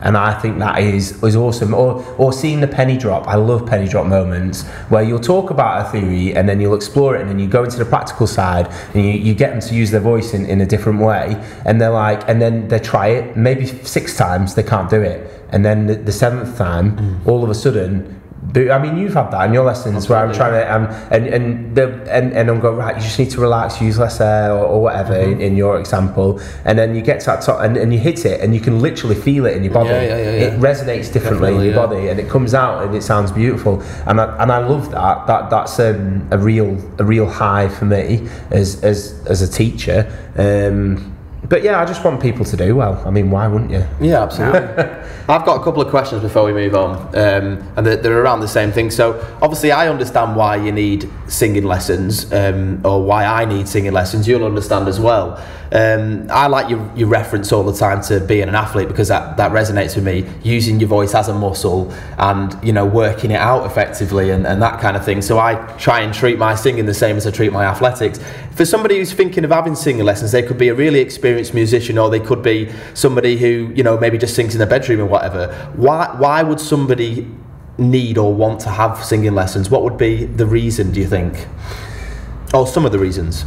And I think that is awesome. Or seeing the penny drop. I love penny drop moments where you'll talk about a theory and then you'll explore it, and then you go into the practical side and you get them to use their voice in a different way, and they're like, and then they try it maybe 6 times, they can't do it, and then the 7th time, all of a sudden. I mean, you've had that in your lessons. Absolutely. Where I'm trying to and I'm going, right, you just need to relax, use less air or whatever in your example, and then you get to that top and you hit it, and you can literally feel it in your body. It resonates differently in your body, and it comes out and it sounds beautiful, and I love that. That's a real high for me as a teacher. But yeah, I just want people to do well. I mean, why wouldn't you? Yeah, absolutely. I've got a couple of questions before we move on, and they're around the same thing. So obviously I understand why you need singing lessons, or why I need singing lessons. You'll understand as well. I like your reference all the time to being an athlete, because that resonates with me, using your voice as a muscle and, working it out effectively and that kind of thing. So I try and treat my singing the same as I treat my athletics. For somebody who's thinking of having singing lessons, they could be a really experienced musician, or they could be somebody who, maybe just sings in their bedroom or whatever. Why would somebody need or want to have singing lessons? What would be the reason, do you think? Or some of the reasons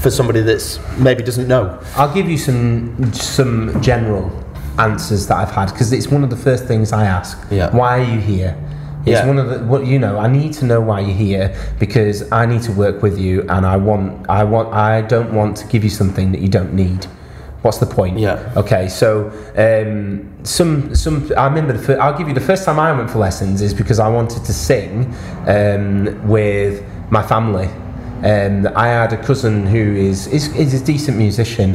for somebody that's maybe doesn't know? I'll give you some general answers that I've had, because it's one of the first things I ask. Yeah. Why are you here? It's one of the I need to know why you're here, because I need to work with you, and I don't want to give you something that you don't need. What's the point? Yeah. Okay, so I remember I'll give you the first time I went for lessons is because I wanted to sing with my family. I had a cousin who is a decent musician,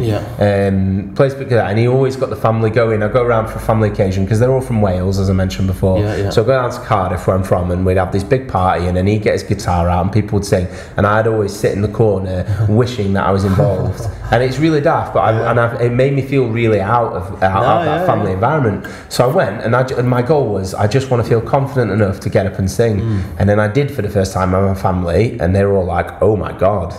plays guitar, and he always got the family going. I go around for a family occasion, because they're all from Wales, as I mentioned before. So I go down to Cardiff, where I'm from, and we'd have this big party, and then he'd get his guitar out and people would sing, and I'd always sit in the corner wishing that I was involved. And it's really daft, but it made me feel really out of that family environment. So I went, and my goal was, I just want to feel confident enough to get up and sing. And then I did for the first time with my family, and they were all like, oh my God.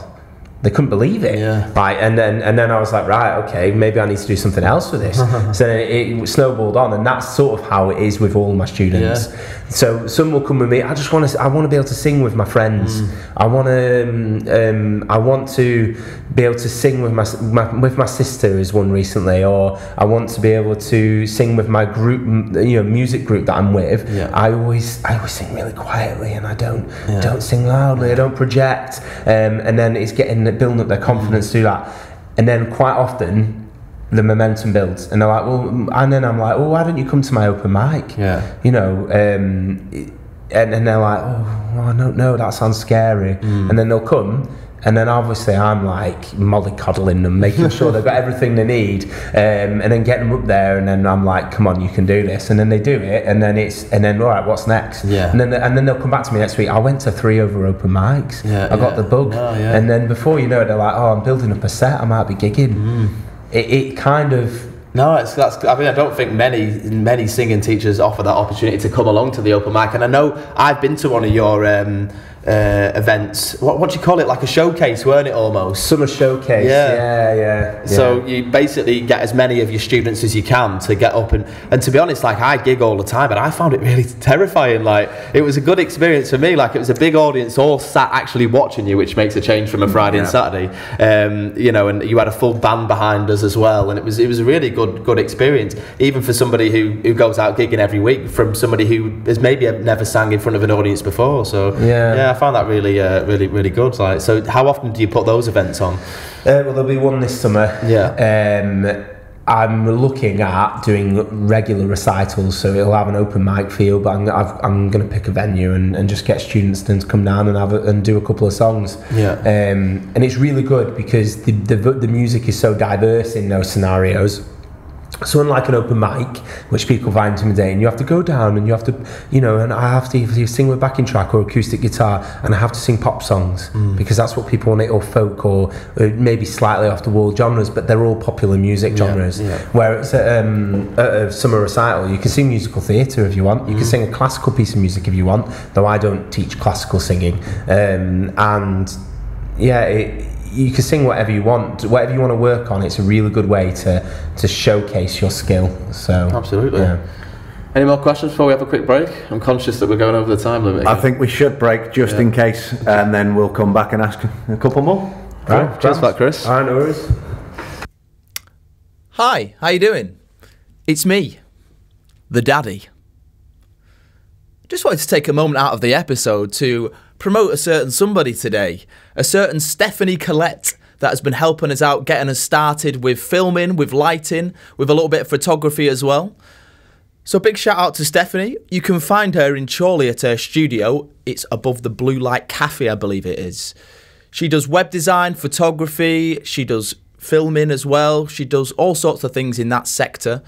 They couldn't believe it. Right, and then I was like, right, okay, maybe I need to do something else with this. So it snowballed on, and that's sort of how it is with all my students. So some will come with me, I want to be able to sing with my friends. I want to be able to sing with my sister is one recently, or I want to be able to sing with my group, music group that I'm with. Yeah. I always sing really quietly, and I don't sing loudly. I don't project, and then it's building up their confidence through that, and then quite often the momentum builds, and they're like, well, and then I'm like, well, why don't you come to my open mic? Yeah. And they're like, oh, I don't know, that sounds scary. And then they'll come, and then obviously I'm like mollycoddling them, making sure they've got everything they need, and then getting them up there, and then I'm like, come on, you can do this, and then they do it, and then all right, what's next? Yeah. And then they'll come back to me next week. I went to 3 other open mics. I got the bug, and then before you know it, they're like, oh, I'm building up a set, I might be gigging. It kind of. No, I don't think many singing teachers offer that opportunity to come along to the open mic. And I know I've been to one of your events. What do you call it? Like a showcase, weren't it, almost? Summer showcase. Yeah. So you basically get as many of your students as you can to get up and to be honest, like I gig all the time, and I found it really terrifying. Like it was a good experience for me. Like it was a big audience all sat actually watching you, which makes a change from a Friday and Saturday. And you had a full band behind us as well, and it was a really good experience, even for somebody who goes out gigging every week, from somebody who has maybe never sang in front of an audience before. So I found that really good. Like, so how often do you put those events on? Well, there'll be one this summer. I'm looking at doing regular recitals, so it'll have an open mic feel, but I'm going to pick a venue and just get students to come down and do a couple of songs. And it's really good because the music is so diverse in those scenarios. So unlike an open mic, which people find intimidating, you have to go down and you have to, and I have to either sing with backing track or acoustic guitar, and I have to sing pop songs because that's what people want, or folk, or maybe slightly off the wall genres, but they're all popular music genres. Where it's at a summer recital, you can sing musical theatre if you want, you can sing a classical piece of music if you want, though I don't teach classical singing, you can sing whatever you want to work on. It's a really good way to showcase your skill. So absolutely. Any more questions before we have a quick break? I'm conscious that we're going over the time limit. I think we should break just in case, and then we'll come back and ask a couple more. Right, cheers for that, Chris. All right, no worries. Hi, how you doing? It's me, the daddy. Just wanted to take a moment out of the episode to promote a certain somebody today, a certain Stephanie Collette that has been helping us out, getting us started with filming, with lighting, with a little bit of photography as well. So big shout out to Stephanie. You can find her in Chorley at her studio. It's above the Blue Light Cafe, I believe it is. She does web design, photography, she does filming as well. She does all sorts of things in that sector.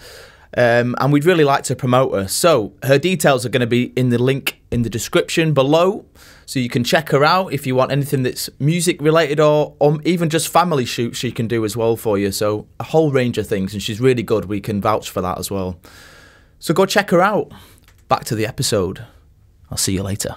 And we'd really like to promote her. So her details are going to be in the link in the description below. So you can check her out if you want anything that's music related, or even just family shoots she can do as well for you. So a whole range of things, and she's really good. We can vouch for that as well. So go check her out. Back to the episode. I'll see you later.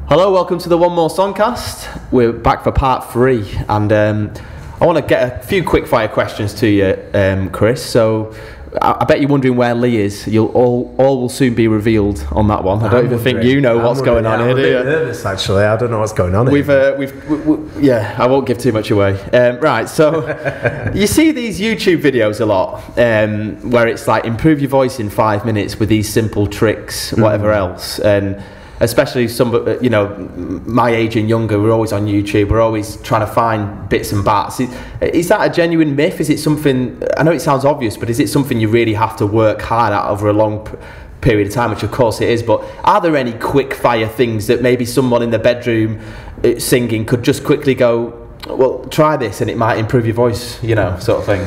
Hello, welcome to the One More Songcast. We're back for part 3, and I want to get a few quickfire questions to you, Chris. So I bet you're wondering where Lee is. All will soon be revealed on that one. I don't even think you know what's going on here, do you? I'm a bit nervous, actually. I don't know what's going on here. I won't give too much away. Right, so you see these YouTube videos a lot, where it's like improve your voice in 5 minutes with these simple tricks, whatever else, and especially my age and younger, we're always on YouTube, we're always trying to find bits and bats. Is that a genuine myth? Is it something, I know it sounds obvious, but is it something you really have to work hard at over a long period of time, which of course it is, but are there any quick fire things that maybe someone in the bedroom singing could just quickly go, well, try this and it might improve your voice, sort of thing?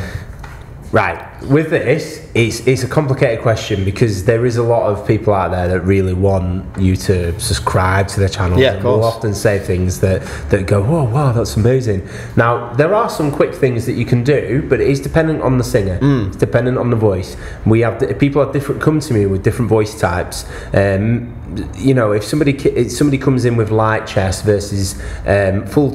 Right, with this, it's a complicated question because there is a lot of people out there that really want you to subscribe to their channels. Yeah, of course. Will often say things that go, oh wow, that's amazing. Now, there are some quick things that you can do, but it is dependent on the singer. It's dependent on the voice. People have come to me with different voice types. If somebody comes in with light chest versus a full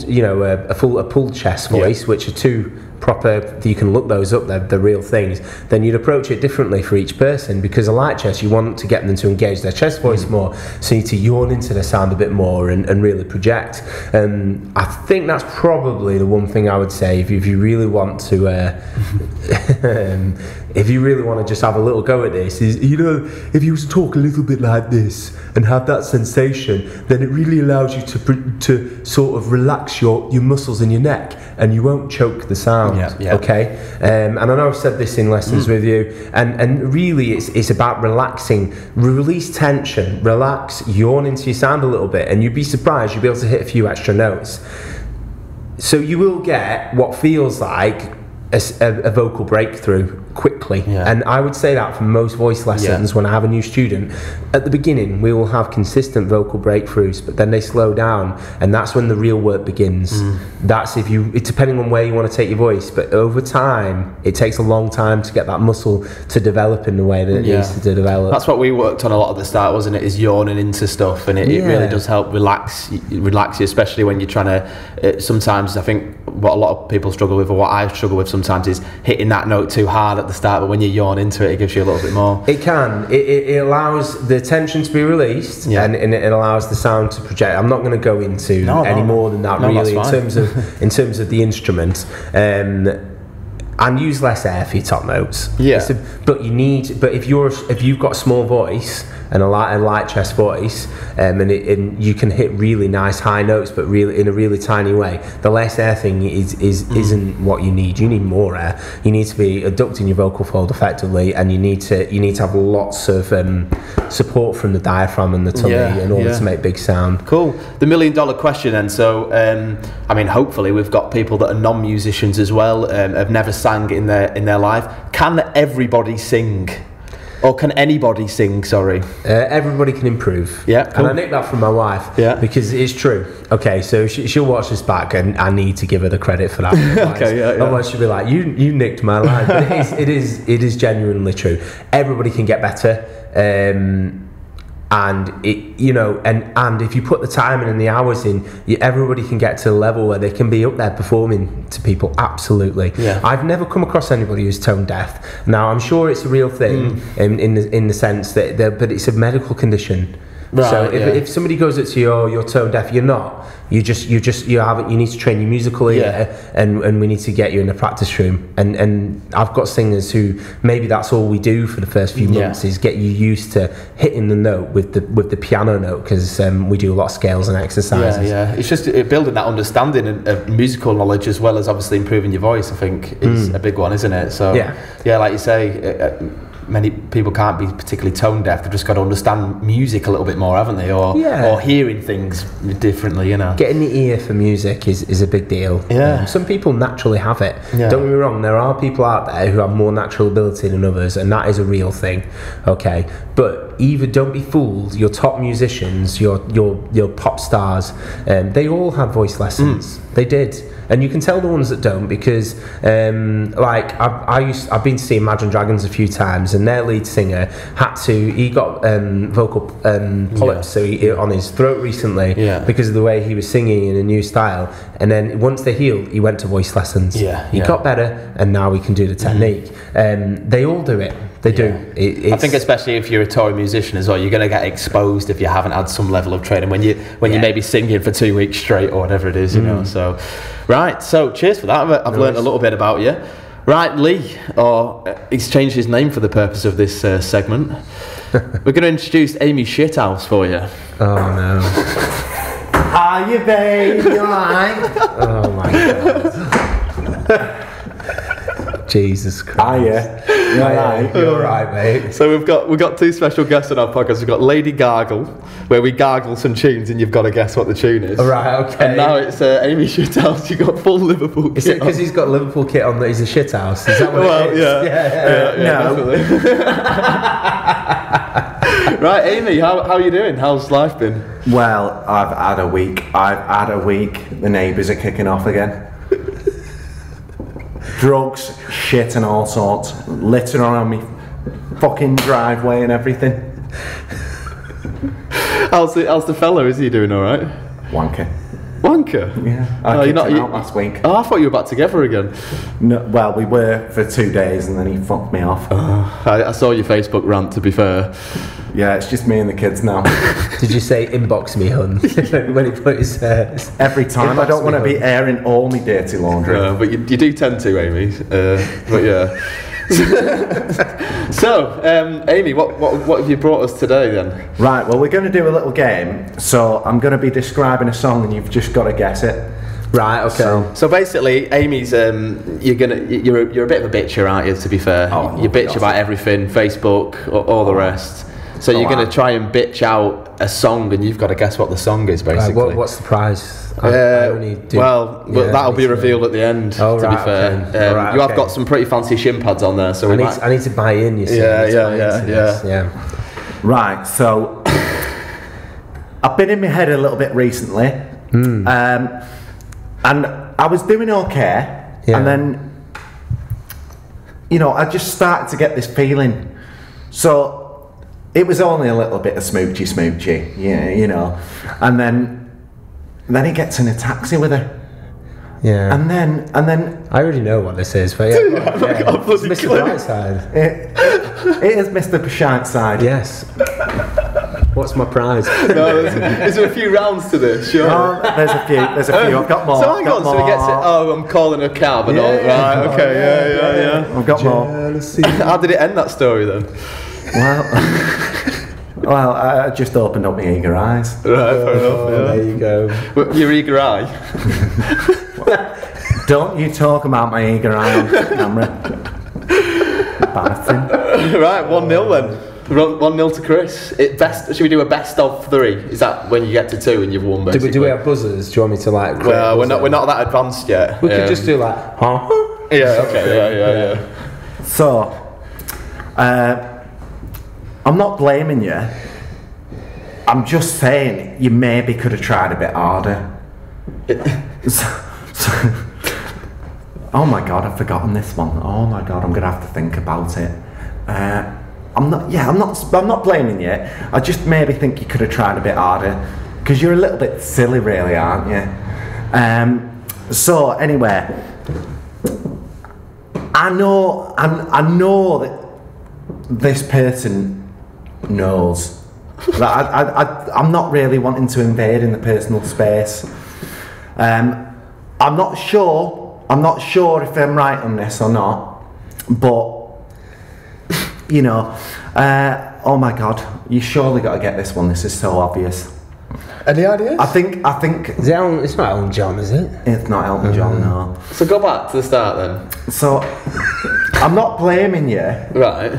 chest voice, which are two proper, you can look those up, they're real things, then you'd approach it differently for each person, because a light chest, you want to get them to engage their chest voice more, so you need to yawn into their sound a bit more and really project. I think that's probably the one thing I would say if you really want to if you really want to just have a little go at this, is, you know, if you was to talk a little bit like this and have that sensation, then it really allows you to sort of relax your muscles in your neck, and you won't choke the sound. Okay, and I know I've said this in lessons with you, and really it's about relaxing, release tension, relax, yawn into your sound a little bit, and you'd be surprised you'll be able to hit a few extra notes. So you will get what feels like a vocal breakthrough quickly, and I would say that for most voice lessons. When I have a new student, at the beginning we will have consistent vocal breakthroughs, but then they slow down, and that's when the real work begins. That's it's depending on where you want to take your voice, but over time it takes a long time to get that muscle to develop in the way that it needs to develop. That's what we worked on a lot at the start, wasn't it? Is yawning into stuff, and it really does help relax you, especially when you're trying to sometimes I think what a lot of people struggle with, or what I struggle with sometimes, is hitting that note too hard at the start, but when you yawn into it, it gives you a little bit more. It can. It allows the tension to be released, and it allows the sound to project. I'm not going to go into any more than that, really, in terms of the instrument. And use less air for your top notes. But if you've got a small voice and a light chest voice, and you can hit really nice high notes, but really in a really tiny way, the less air thing isn't what you need. You need more air. You need to be adducting your vocal fold effectively, and you need to have lots of support from the diaphragm and the tummy in order to make big sound. Cool. The $1 million question then. So I mean, hopefully we've got people that are non-musicians as well, have never sang in their life. Can everybody sing? Or can anybody sing, sorry? Everybody can improve. Yeah, cool. And I nicked that from my wife. Yeah. Because it's true. Okay, so she'll watch this back, and I need to give her the credit for that. Otherwise she'll be like, you nicked my line. But it is genuinely true. Everybody can get better. And if you put the time in and the hours in, everybody can get to a level where they can be up there performing to people. Absolutely. I've never come across anybody who's tone deaf. Now I'm sure it's a real thing in the sense that but it's a medical condition. Right, so if somebody goes up to you, oh, you're tone deaf, you're not. You need to train your musical ear, and we need to get you in the practice room. And I've got singers who maybe that's all we do for the first few months is get you used to hitting the note with the piano note, because we do a lot of scales and exercises. It's just building that understanding of musical knowledge, as well as obviously improving your voice, I think is a big one, isn't it? So like you say, many people can't be particularly tone deaf. They've just got to understand music a little bit more, haven't they? Or hearing things differently, you know. Getting the ear for music is a big deal. Some people naturally have it. Don't get me wrong, there are people out there who have more natural ability than others, and that is a real thing. Okay, but don't be fooled. Your top musicians, your pop stars, they all had voice lessons. They did. And you can tell the ones that don't, because I've been to see Imagine Dragons a few times, and their lead singer he got vocal polyps on his throat recently because of the way he was singing in a new style, and then once they healed, he went to voice lessons. He got better, and now he can do the technique. They all do it. They do. I think especially if you're a touring musician as well, you're going to get exposed if you haven't had some level of training when you may be singing for 2 weeks straight or whatever it is, you know. So, right. So, cheers for that. I've learned a little bit about you. Right, Lee, he's changed his name for the purpose of this segment. We're going to introduce AIMEE Shithouse for you. Oh no. Are you, babe? You alright? Oh my god. Jesus Christ. You're right, mate. So we've got two special guests on our podcast. We've got Lady Gargle, where we gargle some tunes and you've got to guess what the tune is. Right, okay. And now it's AIMEE Shithouse. You've got full Liverpool kit. Is it because he's got Liverpool kit on that he's a shithouse? Is that what it is? Yeah, Right, AIMEE, how are you doing? How's life been? Well, I've had a week. The neighbours are kicking off again. Drugs, shit and all sorts. Litter on me fucking driveway and everything. How's the fella? Is he doing alright? Wanker. Wanker? Yeah, I kicked him out last week. Oh, I thought you were back together again. No, well, we were for 2 days and then he fucked me off. I saw your Facebook rant, to be fair. Yeah, it's just me and the kids now. Did you say inbox me, hun? When he put his every time. I don't want to be airing all my dirty laundry. But you do tend to, AIMEE. But yeah. So, AIMEE, what have you brought us today then? Right, well, we're going to do a little game. So I'm going to be describing a song and you've just got to guess it. Right, okay. So basically, AIMEE's you're a bit of a bitcher, aren't you? To be fair, you bitch about everything, Facebook, all the rest. So you're going to try and bitch out a song, and you've got to guess what the song is, basically. What's the prize? That'll be revealed at the end. To be fair, you have got some pretty fancy shin pads on there, so I need to buy in. You see? Yeah. Right, so I've been in my head a little bit recently, and I was doing okay, and then I just started to get this feeling. So it was only a little bit of smoochy, and then he gets in a taxi with her. Yeah. And then I already know what this is, but yeah. It's Mr. Brightside. It is Mr. Brightside. Yes. What's my prize? No, is there a few rounds to this? Sure. There's a few. I've got more. So hang on, so he gets it. Oh, I'm calling a cab and all. Right, okay, yeah. I've got more. How did it end, that story then? Well, I just opened up my eager eyes. Right, fair enough. Yeah. There you go. Your eager eye. Don't you talk about my eager eye on camera. Embarrassing. Right, 1-0 then. 1-0 to Chris. Should we do a best of 3? Is that when you get to 2 and you've won, basically? Do we have buzzers? Do you want me to like? Well, we're not that advanced yet. We could just do like, huh? Yeah. Okay. Yeah. So, I'm not blaming you. I'm just saying you maybe could have tried a bit harder. Oh my God, I've forgotten this one. Oh my God, I'm gonna have to think about it. I'm not blaming you. I just maybe think you could have tried a bit harder because you're a little bit silly, really, aren't you? So anyway, I know that this person knows that I'm not really wanting to invade in the personal space. I'm not sure if I'm right on this or not, but oh my God, you surely got to get this one. This is so obvious. Any ideas? I think It's not Elton John, is it? It's not Elton John, no. So go back to the start then. So I'm not blaming you. Right.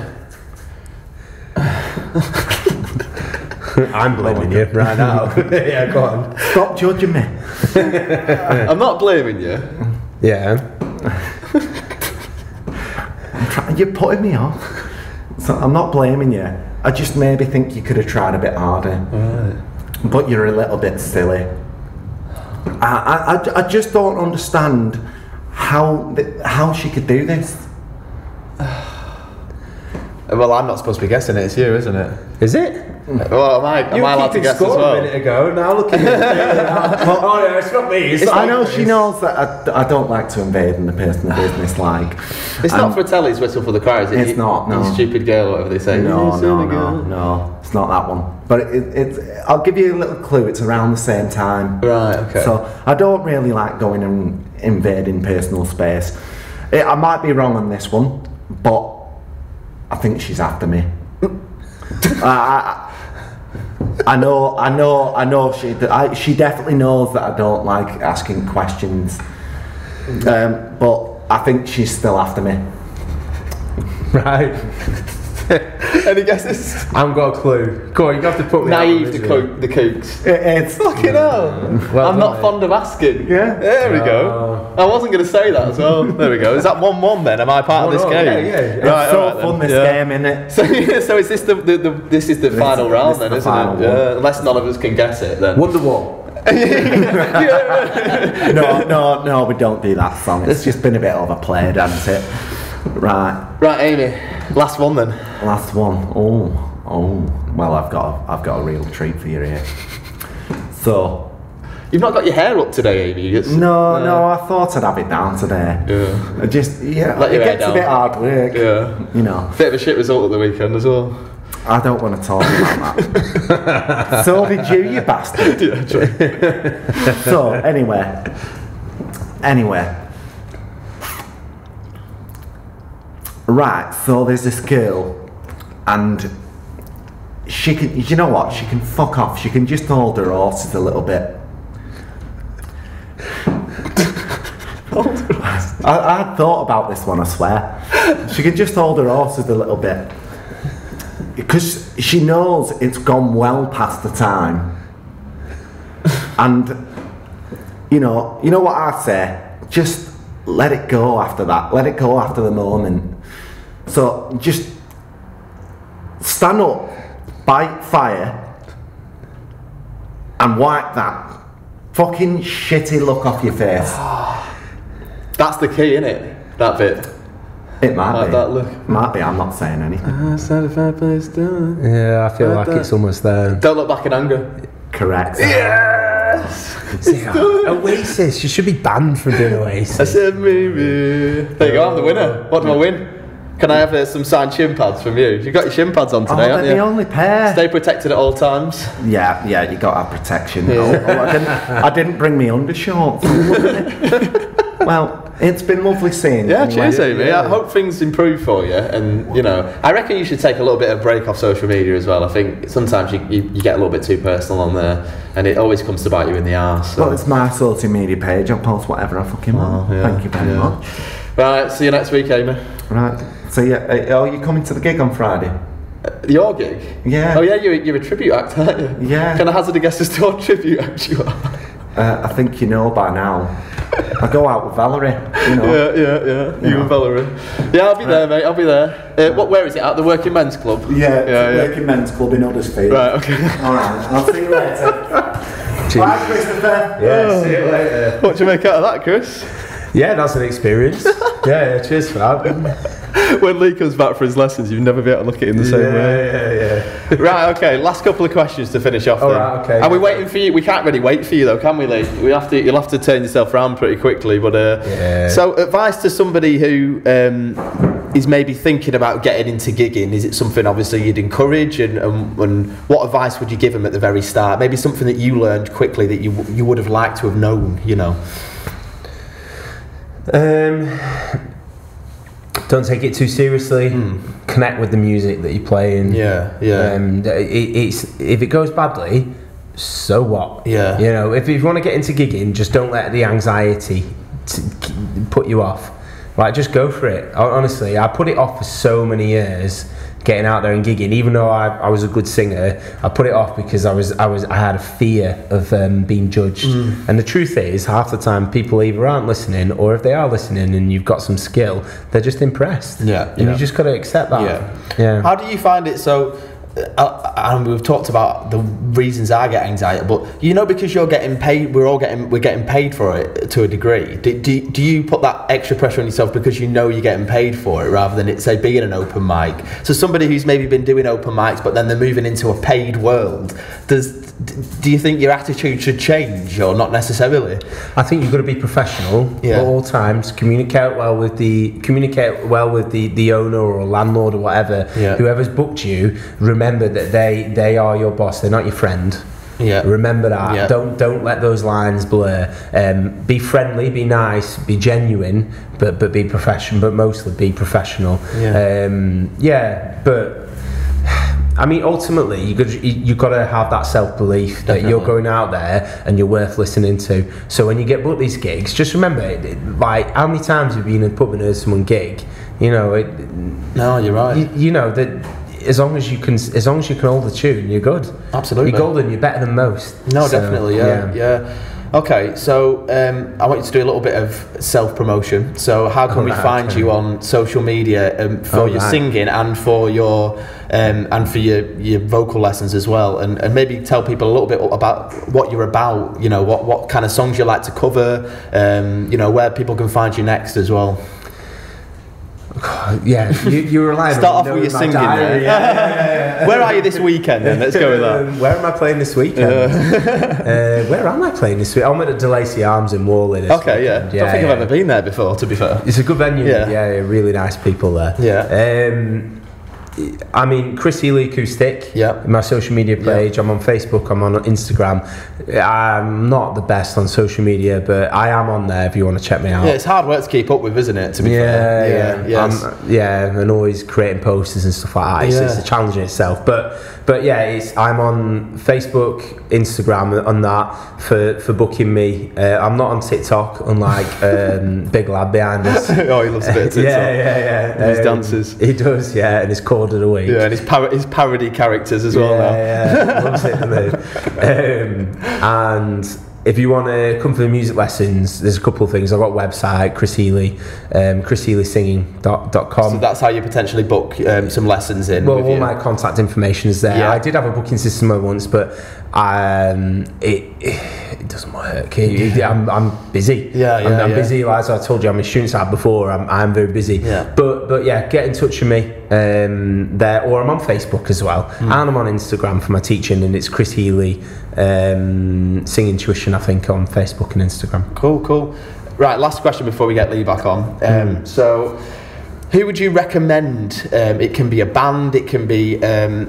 I'm blaming you right now. Yeah, go on. Stop judging me. I'm not blaming you. Yeah. You're putting me off. So I'm not blaming you. I just maybe think you could have tried a bit harder. Right. But you're a little bit silly. I just don't understand how she could do this. Well, I'm not supposed to be guessing it. It's you, isn't it? Is it? Well, am I allowed to guess as well? A minute ago. Now look at me. Oh no, it's not me. I know she knows that I don't like to invade in the personal business. Like, it's not for Telly's Whistle for the Choir, is it? It's not. No. You stupid girl, or whatever they say. No. It's not that one. But it's. I'll give you a little clue. It's around the same time. Right. Okay. So I don't really like going and invading personal space. I might be wrong on this one, but I think she's after me. I know she definitely knows that I don't like asking questions, but I think she's still after me. Right. Any guesses? I haven't got a clue. Go on, you have to put me Naive, out the kooks. It's Fucking hell. Well I'm not done, fond of asking. Yeah. There we go. I wasn't going to say that as well. There we go. Is that 1-1 then? Am I part of this game? Yeah. It's Right, so alright fun then. this game, isn't it? So is this this is the final round then, this is isn't the it? final Yeah. Unless none of us can guess it then. Wonderwall. No, we don't do that song. It's just been a bit overplayed, hasn't it? Right, AIMEE. Last one then. last one. Oh. Well, I've got a real treat for you here. So, You've not got your hair up today, Amy. No, I thought I'd have it down today. Yeah. I just, Let it your hair gets down. a bit hard work. Yeah. You know. Bit of a shit result at the weekend as well. I don't want to talk about that. So did you bastard. Yeah, true. So, anyway. Right, so there's this girl, and she can, you know what, she can fuck off, she can just hold her horses a little bit. I thought about this one, I swear. She can just hold her horses a little bit. Because she knows it's gone well past the time. And, you know what I say? Just let it go after that. Let it go after the moment. So, just stand up, bite fire, and wipe that fucking shitty look off your face. That's the key, innit? That bit. It might be. That look. Might be, I'm not saying anything. It's not a fair place to. Yeah, I feel like it's almost there. Don't look back in anger. Correct. Yes! See, Oasis, you should be banned from doing Oasis. I said maybe. There you go, I'm the winner. What do I win? Can I have some signed shin pads from you? You've got your shin pads on today, haven't they're you? the only pair. Stay protected at all times. Yeah, you got to have protection. Yeah. I didn't bring me undershorts. Well, it's been lovely seeing you. Yeah, cheers, anyway. Amy. I hope things improve for you. And, you know, I reckon you should take a little bit of break off social media as well. I think sometimes you get a little bit too personal on there, and it always comes to bite you in the arse. So. Well, it's my social media page. I'll post whatever I fucking want. Yeah, Thank you very much. Right, see you next week, Amy. Right. So, are you coming to the gig on Friday? Your gig? Yeah. Oh, yeah, you're a tribute act, aren't you? Yeah. Can I hazard a guess as to what tribute act you are? I think you know by now. I go out with Valerie, you know. Yeah. You and Valerie. Yeah, I'll be there, mate. I'll be there. Where is it? At the Working Men's Club? Yeah. Working Men's Club in Huddersfield. Right, okay. Alright, I'll see you later. Bye, Christopher. Yeah, see you later. What do you make out of that, Chris? Yeah, that's an experience. yeah, cheers for that. When Lee comes back for his lessons, you'll never be able to look at it in the same way. Yeah. Right, okay, last couple of questions to finish off then. Right, okay. Are we waiting for you? We can't really wait for you though, can we, Lee? You'll have to turn yourself around pretty quickly. But So, advice to somebody who is maybe thinking about getting into gigging, is it something obviously you'd encourage, and what advice would you give them at the very start? Maybe something that you learned quickly that you would have liked to have known, you know? Don't take it too seriously. Connect with the music that you're playing. Yeah. It's if it goes badly, so what? Yeah. You know, if you want to get into gigging, just don't let the anxiety put you off. Like, just go for it. Honestly, I put it off for so many years, getting out there and gigging. Even though I was a good singer, I put it off because I had a fear of being judged. And the truth is, half the time people either aren't listening, or if they are listening and you've got some skill, they're just impressed. Yeah. And you just got to accept that. Yeah. How do you find it? So, and we've talked about the reasons I get anxiety, but you know, because you're getting paid, we're getting paid for it to a degree. Do you put that extra pressure on yourself because you know you're getting paid for it, rather than it say being an open mic? So somebody who's maybe been doing open mics, but then they're moving into a paid world, do you think your attitude should change, or not necessarily? I think you've got to be professional at all times. Communicate well with the owner or landlord or whatever. Whoever's booked you. Remember that they are your boss. They're not your friend. Yeah. Remember that. Yeah. Don't let those lines blur. Be friendly, be nice, be genuine, but be professional. But mostly be professional. But. I mean, ultimately, you got to have that self-belief that you're going out there and you're worth listening to. So when you get booked these gigs, just remember, like, how many times have you been in a pub and heard someone gig? You know, no, you're right. You know that as long as you can hold the tune, you're good. Absolutely, you're golden. You're better than most. No, so, definitely, yeah. Okay, so I want you to do a little bit of self-promotion. So how can we find you on social media for your singing and for your vocal lessons as well, and maybe tell people a little bit about what you're about, you know, what kind of songs you like to cover, you know, where people can find you next as well. Yeah, you were relying Start on off with your my singing. diary. Yeah. Where are you this weekend? Then let's go with that. Where am I playing this weekend? Where am I playing this week? I'm at the DeLacy Arms in Whalley. Okay, yeah. Don't think I've ever been there before, to be fair. It's a good venue. Yeah. Yeah, really nice people there. Yeah. I mean, Chris Healey Acoustic. Yeah. My social media page. I'm on Facebook. I'm on Instagram. I'm not the best on social media, but I am on there if you want to check me out. Yeah, it's hard work to keep up with, isn't it? To be fair. Yeah. And always creating posters and stuff like that. It's a challenge in itself. But yeah, I'm on Facebook, Instagram, on that for booking me. I'm not on TikTok, unlike big lad behind us. Oh, he loves a bit of TikTok. Yeah. And his dances. He does, yeah, and his quarter of the week. Yeah, and his parody characters as well now. Yeah, loves it, doesn't he? And if you want to come for the music lessons, there's a couple of things. I've got a website, Chris Healey, chrishealeysinging.com. So that's how you potentially book some lessons in. Well, all my contact information is there. Yeah. I did have a booking system once, but it doesn't work. I'm busy. I'm busy. Like I told you, I'm a student side before. I'm very busy. Yeah. But yeah, get in touch with me there, or I'm on Facebook as well, and I'm on Instagram for my teaching, and it's Chris Healey Singing Tuition, I think, on Facebook and Instagram. Cool. Right, last question before we get Lee back on. So, who would you recommend? It can be a band, it can be an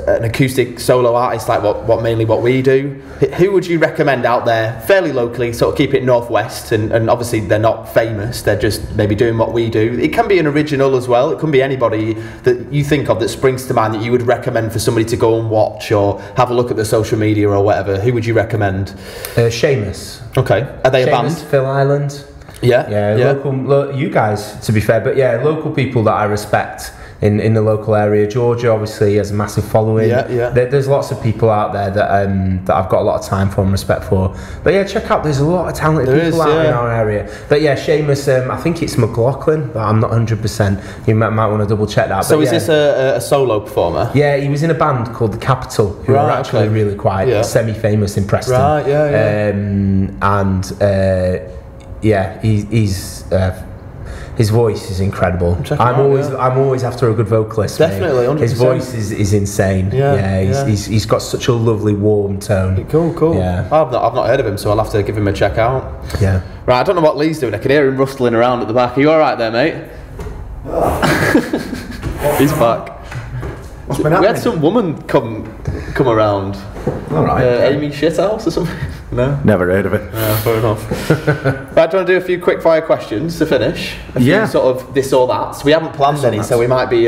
acoustic solo artist, like what mainly what we do. Who would you recommend out there, fairly locally, sort of keep it northwest, and obviously they're not famous, they're just maybe doing what we do. It can be an original as well. It can be anybody that you think of that springs to mind that you would recommend for somebody to go and watch or have a look at the social media or whatever. Who would you recommend? Seamus. Okay, are they a band? Phil Island. Yeah. Local, you guys, to be fair, but yeah, local people that I respect in the local area. Georgia obviously has a massive following. There's lots of people out there that I've got a lot of time for and respect for. But yeah, check out. There's a lot of talented people out in our area. But yeah, Seamus, I think it's McLaughlin, but I'm not 100%. You might want to double check that. So but is this a solo performer? Yeah, he was in a band called The Capital, who are actually really quite semi-famous in Preston. He's his voice is incredible. I'm always after a good vocalist. Definitely, 100%. His voice is insane. He's got such a lovely warm tone. Cool. Yeah. I've not heard of him, so I'll have to give him a check out. Yeah. Right, I don't know what Lee's doing. I can hear him rustling around at the back. Are you all right there, mate? He's back. What's been we happening? had some woman come around. All right. AIMEE Shithouse or something. No? Never heard of it. Fair enough. Right, do you want to do a few quickfire questions to finish? A few sort of this or that. So we haven't planned any, so we might be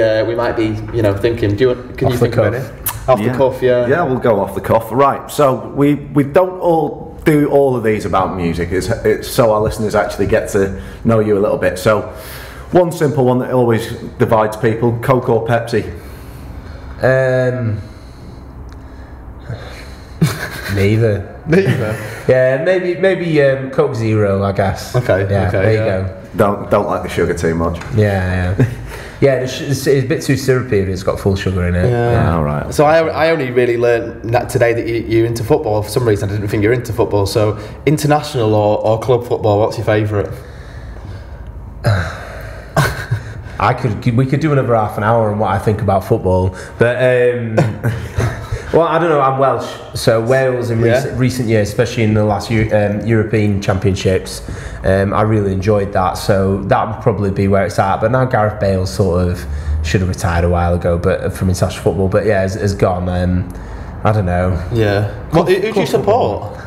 thinking. Can you think of any? Off the cuff, yeah. Yeah, we'll go off the cuff. Right. So we don't all do all of these about music. It's so our listeners actually get to know you a little bit. So one simple one that always divides people: Coke or Pepsi? Neither. Yeah, maybe Coke Zero, I guess. Okay. Yeah. There you go. Don't like the sugar too much. Yeah. Yeah, it's a bit too syrupy if it's got full sugar in it. Yeah. All right. So I only really learned that today that you're into football. For some reason, I didn't think you're into football. So international or club football, what's your favourite? We could do another half an hour on what I think about football, but well, I don't know. I'm Welsh, so Wales in recent years, especially in the last European Championships, I really enjoyed that. So that would probably be where it's at. But now Gareth Bale sort of should have retired a while ago, but from international football. But yeah, has gone. I don't know. Yeah. Who do you support?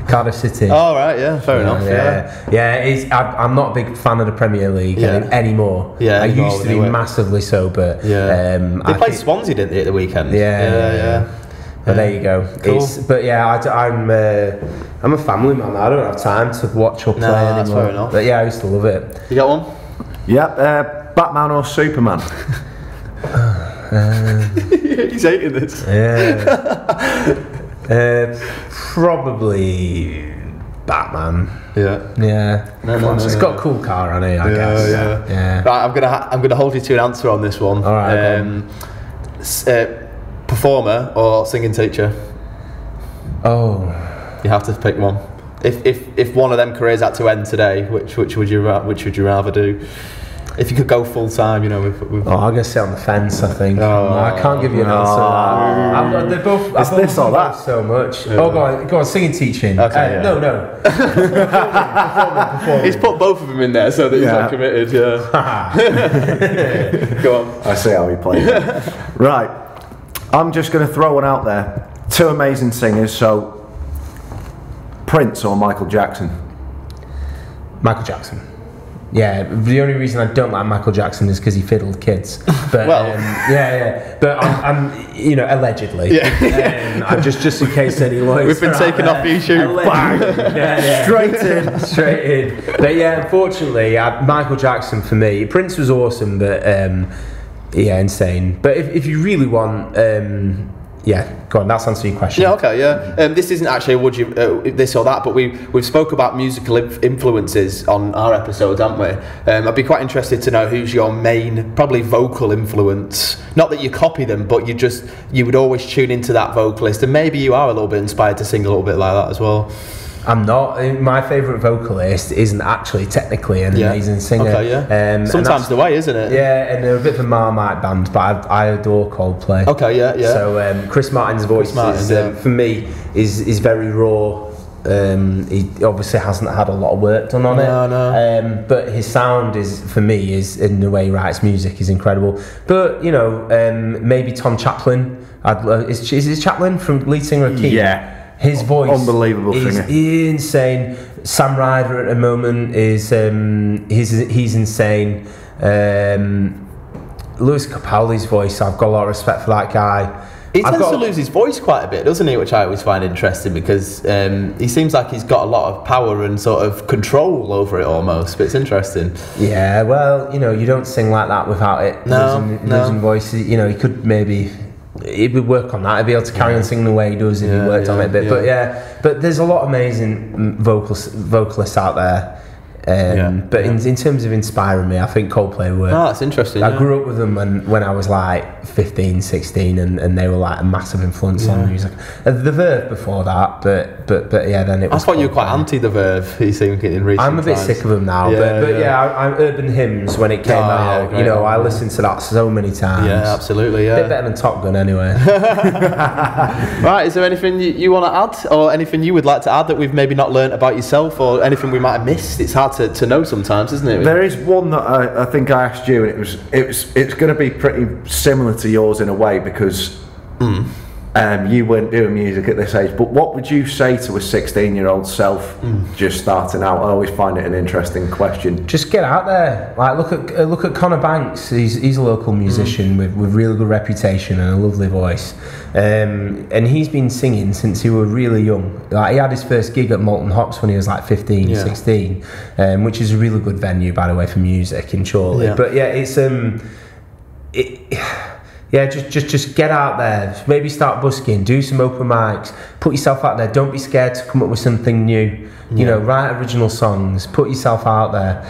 Cardiff City. Oh right, yeah, fair enough. I'm not a big fan of the Premier League anymore. Yeah, I used to be massively so, but they played Swansea, didn't they, at the weekend? Yeah. But there you go. Cool. I'm a family man. I don't have time to watch or play anymore. That's fair enough. But yeah, I used to love it. You got one? Yeah. Batman or Superman? He's hating this. Probably Batman. Yeah. No, it's got a cool car on it, I guess. Yeah. Right, I'm gonna hold you to an answer on this one. All right. Performer or singing teacher? Oh. You have to pick one. If one of them careers had to end today, which would you rather do? If you could go full time, you know, with I'm gonna sit on the fence. I think. Oh. I can't give you an answer. They're both. It's this or that. So much. Oh, go on, singing, teaching. Okay, No. Performing. He's put both of them in there so that he's not committed. Go on. I see how he plays. Right, I'm just going to throw one out there. Two amazing singers, so Prince or Michael Jackson? Michael Jackson. Yeah, the only reason I don't like Michael Jackson is because he fiddled kids. But well, but I'm allegedly. I'm just in case any lawyers. We've been taken off YouTube. Bang. Straight in. But yeah, unfortunately, Michael Jackson for me. Prince was awesome, but insane. But if you really want, go on. That's answer your question. Yeah, okay, yeah. This isn't actually a would you this or that, but we've spoke about musical influences on our episodes, haven't we? I'd be quite interested to know who's your main, probably vocal influence. Not that you copy them, but you would always tune into that vocalist, and maybe you are a little bit inspired to sing a little bit like that as well. I'm not. My favourite vocalist isn't actually technically an amazing singer. Okay, yeah. Sometimes the way, isn't it? Yeah, and they're a bit of a Marmite band, but I adore Coldplay. Okay, yeah. So Chris Martin's voice for me is very raw. He obviously hasn't had a lot of work done on it. But his sound is in the way he writes music is incredible. But maybe Tom Chaplin. Is his Chaplin from lead singer of Key? Yeah. His voice, unbelievable is singer, insane. Sam Ryder at the moment is he's insane. Lewis Capaldi's voice, I've got a lot of respect for that guy. He tends to lose his voice quite a bit, doesn't he? Which I always find interesting because he seems like he's got a lot of power and sort of control over it almost. But it's interesting. Yeah, well, you don't sing like that without it losing voice. He could maybe. He would work on that. He'd be able to carry on singing the way he does if he worked on it a bit. But there's a lot of amazing vocalists out there. But in terms of inspiring me, I think Coldplay were. Oh, that's interesting. I grew up with them when I was like 15, 16, and they were like a massive influence on music. The Verve before that, but then it was. I thought you were quite Coldplay. anti the Verve. You seem in recent I'm a bit times. sick of them now, I'm Urban Hymns when it came out. Great, I listened to that so many times. Yeah, absolutely. Yeah. Bit better than Top Gun anyway. Right, is there anything you want to add, or anything you would like to add that we've maybe not learnt about yourself, or anything we might have missed? It's hard to know sometimes, isn't it? There is one that I think I asked you, and it's going to be pretty similar to yours in a way because you weren't doing music at this age. But what would you say to a 16-year-old self just starting out? I always find it an interesting question. Just get out there. Like look at Connor Banks. He's a local musician with really good reputation and a lovely voice. And he's been singing since he was really young. Like he had his first gig at Molten Hops when he was like 15, 16, which is a really good venue, by the way, for music in Chorley. But just get out there. Maybe start busking, do some open mics, put yourself out there. Don't be scared to come up with something new. Write original songs, put yourself out there.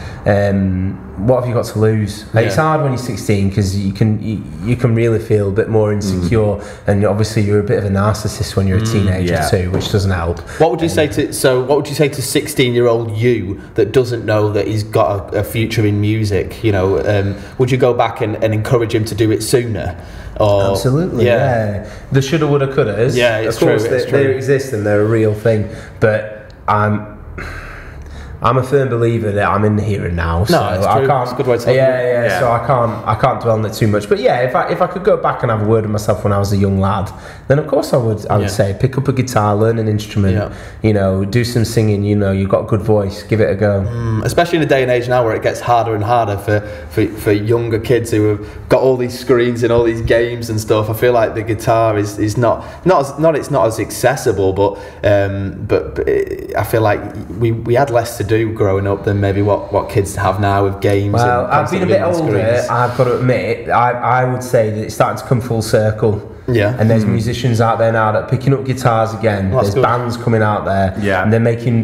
What have you got to lose? It's hard when you're 16 because you can really feel a bit more insecure, and obviously you're a bit of a narcissist when you're a teenager too, which doesn't help. What would you say to 16-year-old you that doesn't know that he's got a future in music? Would you go back and encourage him to do it sooner? Or, absolutely, yeah. The shoulda, woulda, couldas. Yeah, it's of course true. They exist and they're a real thing, but I'm a firm believer that I'm in the here and now. So no, it's true. I can't. It's a good way to look at it. So I can't dwell on it too much. But yeah, if I could go back and have a word with myself when I was a young lad, then of course I would say pick up a guitar, learn an instrument, do some singing. You've got a good voice, give it a go. Especially in a day and age now where it gets harder and harder for younger kids who have got all these screens and all these games and stuff. I feel like the guitar is not as accessible, but I feel like we had less to do growing up than maybe what kids have now with games. Well, and I've been a bit older. screens. I've got to admit, I would say that it's starting to come full circle. Yeah. And there's musicians out there now that are picking up guitars again. Well, there's bands coming out there. Yeah. And they're making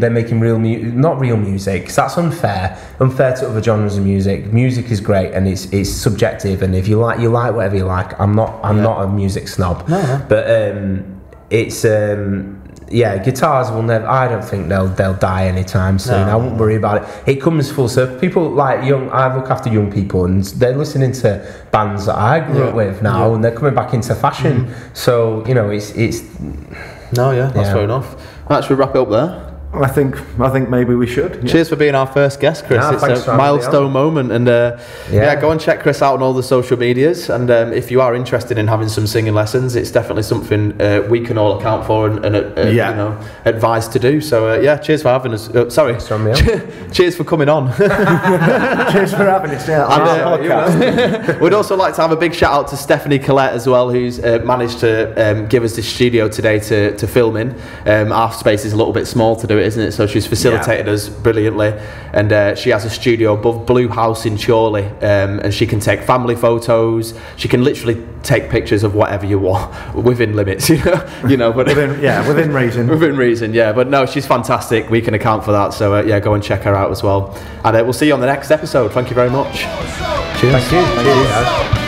not real music, because that's unfair to other genres of music. Music is great and it's subjective, and if you like whatever you like. I'm not a music snob. No. But it's yeah, guitars will never. I don't think they'll die anytime soon. I won't worry about it. It comes full circle. People like young. I look after young people, and they're listening to bands that I grew up with now, and they're coming back into fashion. So you know, it's. That's fair enough. Right, should we wrap it up there? I think maybe we should. Cheers for being our first guest, Chris. It's a milestone moment, and go and check Chris out on all the social medias. And if you are interested in having some singing lessons, it's definitely something we can all account for and you know, advise to do. So cheers for having us. Cheers for coming on. Cheers for having us. Yeah, on our podcast. We'd also like to have a big shout out to Stephanie Collette as well, who's managed to give us the studio today to film in. Our space is a little bit small to do it, isn't it? So she's facilitated us brilliantly, and she has a studio above Blue House in Chorley, and she can take family photos. She can literally take pictures of whatever you want within limits, you know. But within reason. Within reason, yeah. But no, she's fantastic. We can account for that. So go and check her out as well. And we'll see you on the next episode. Thank you very much. Cheers. Thank you.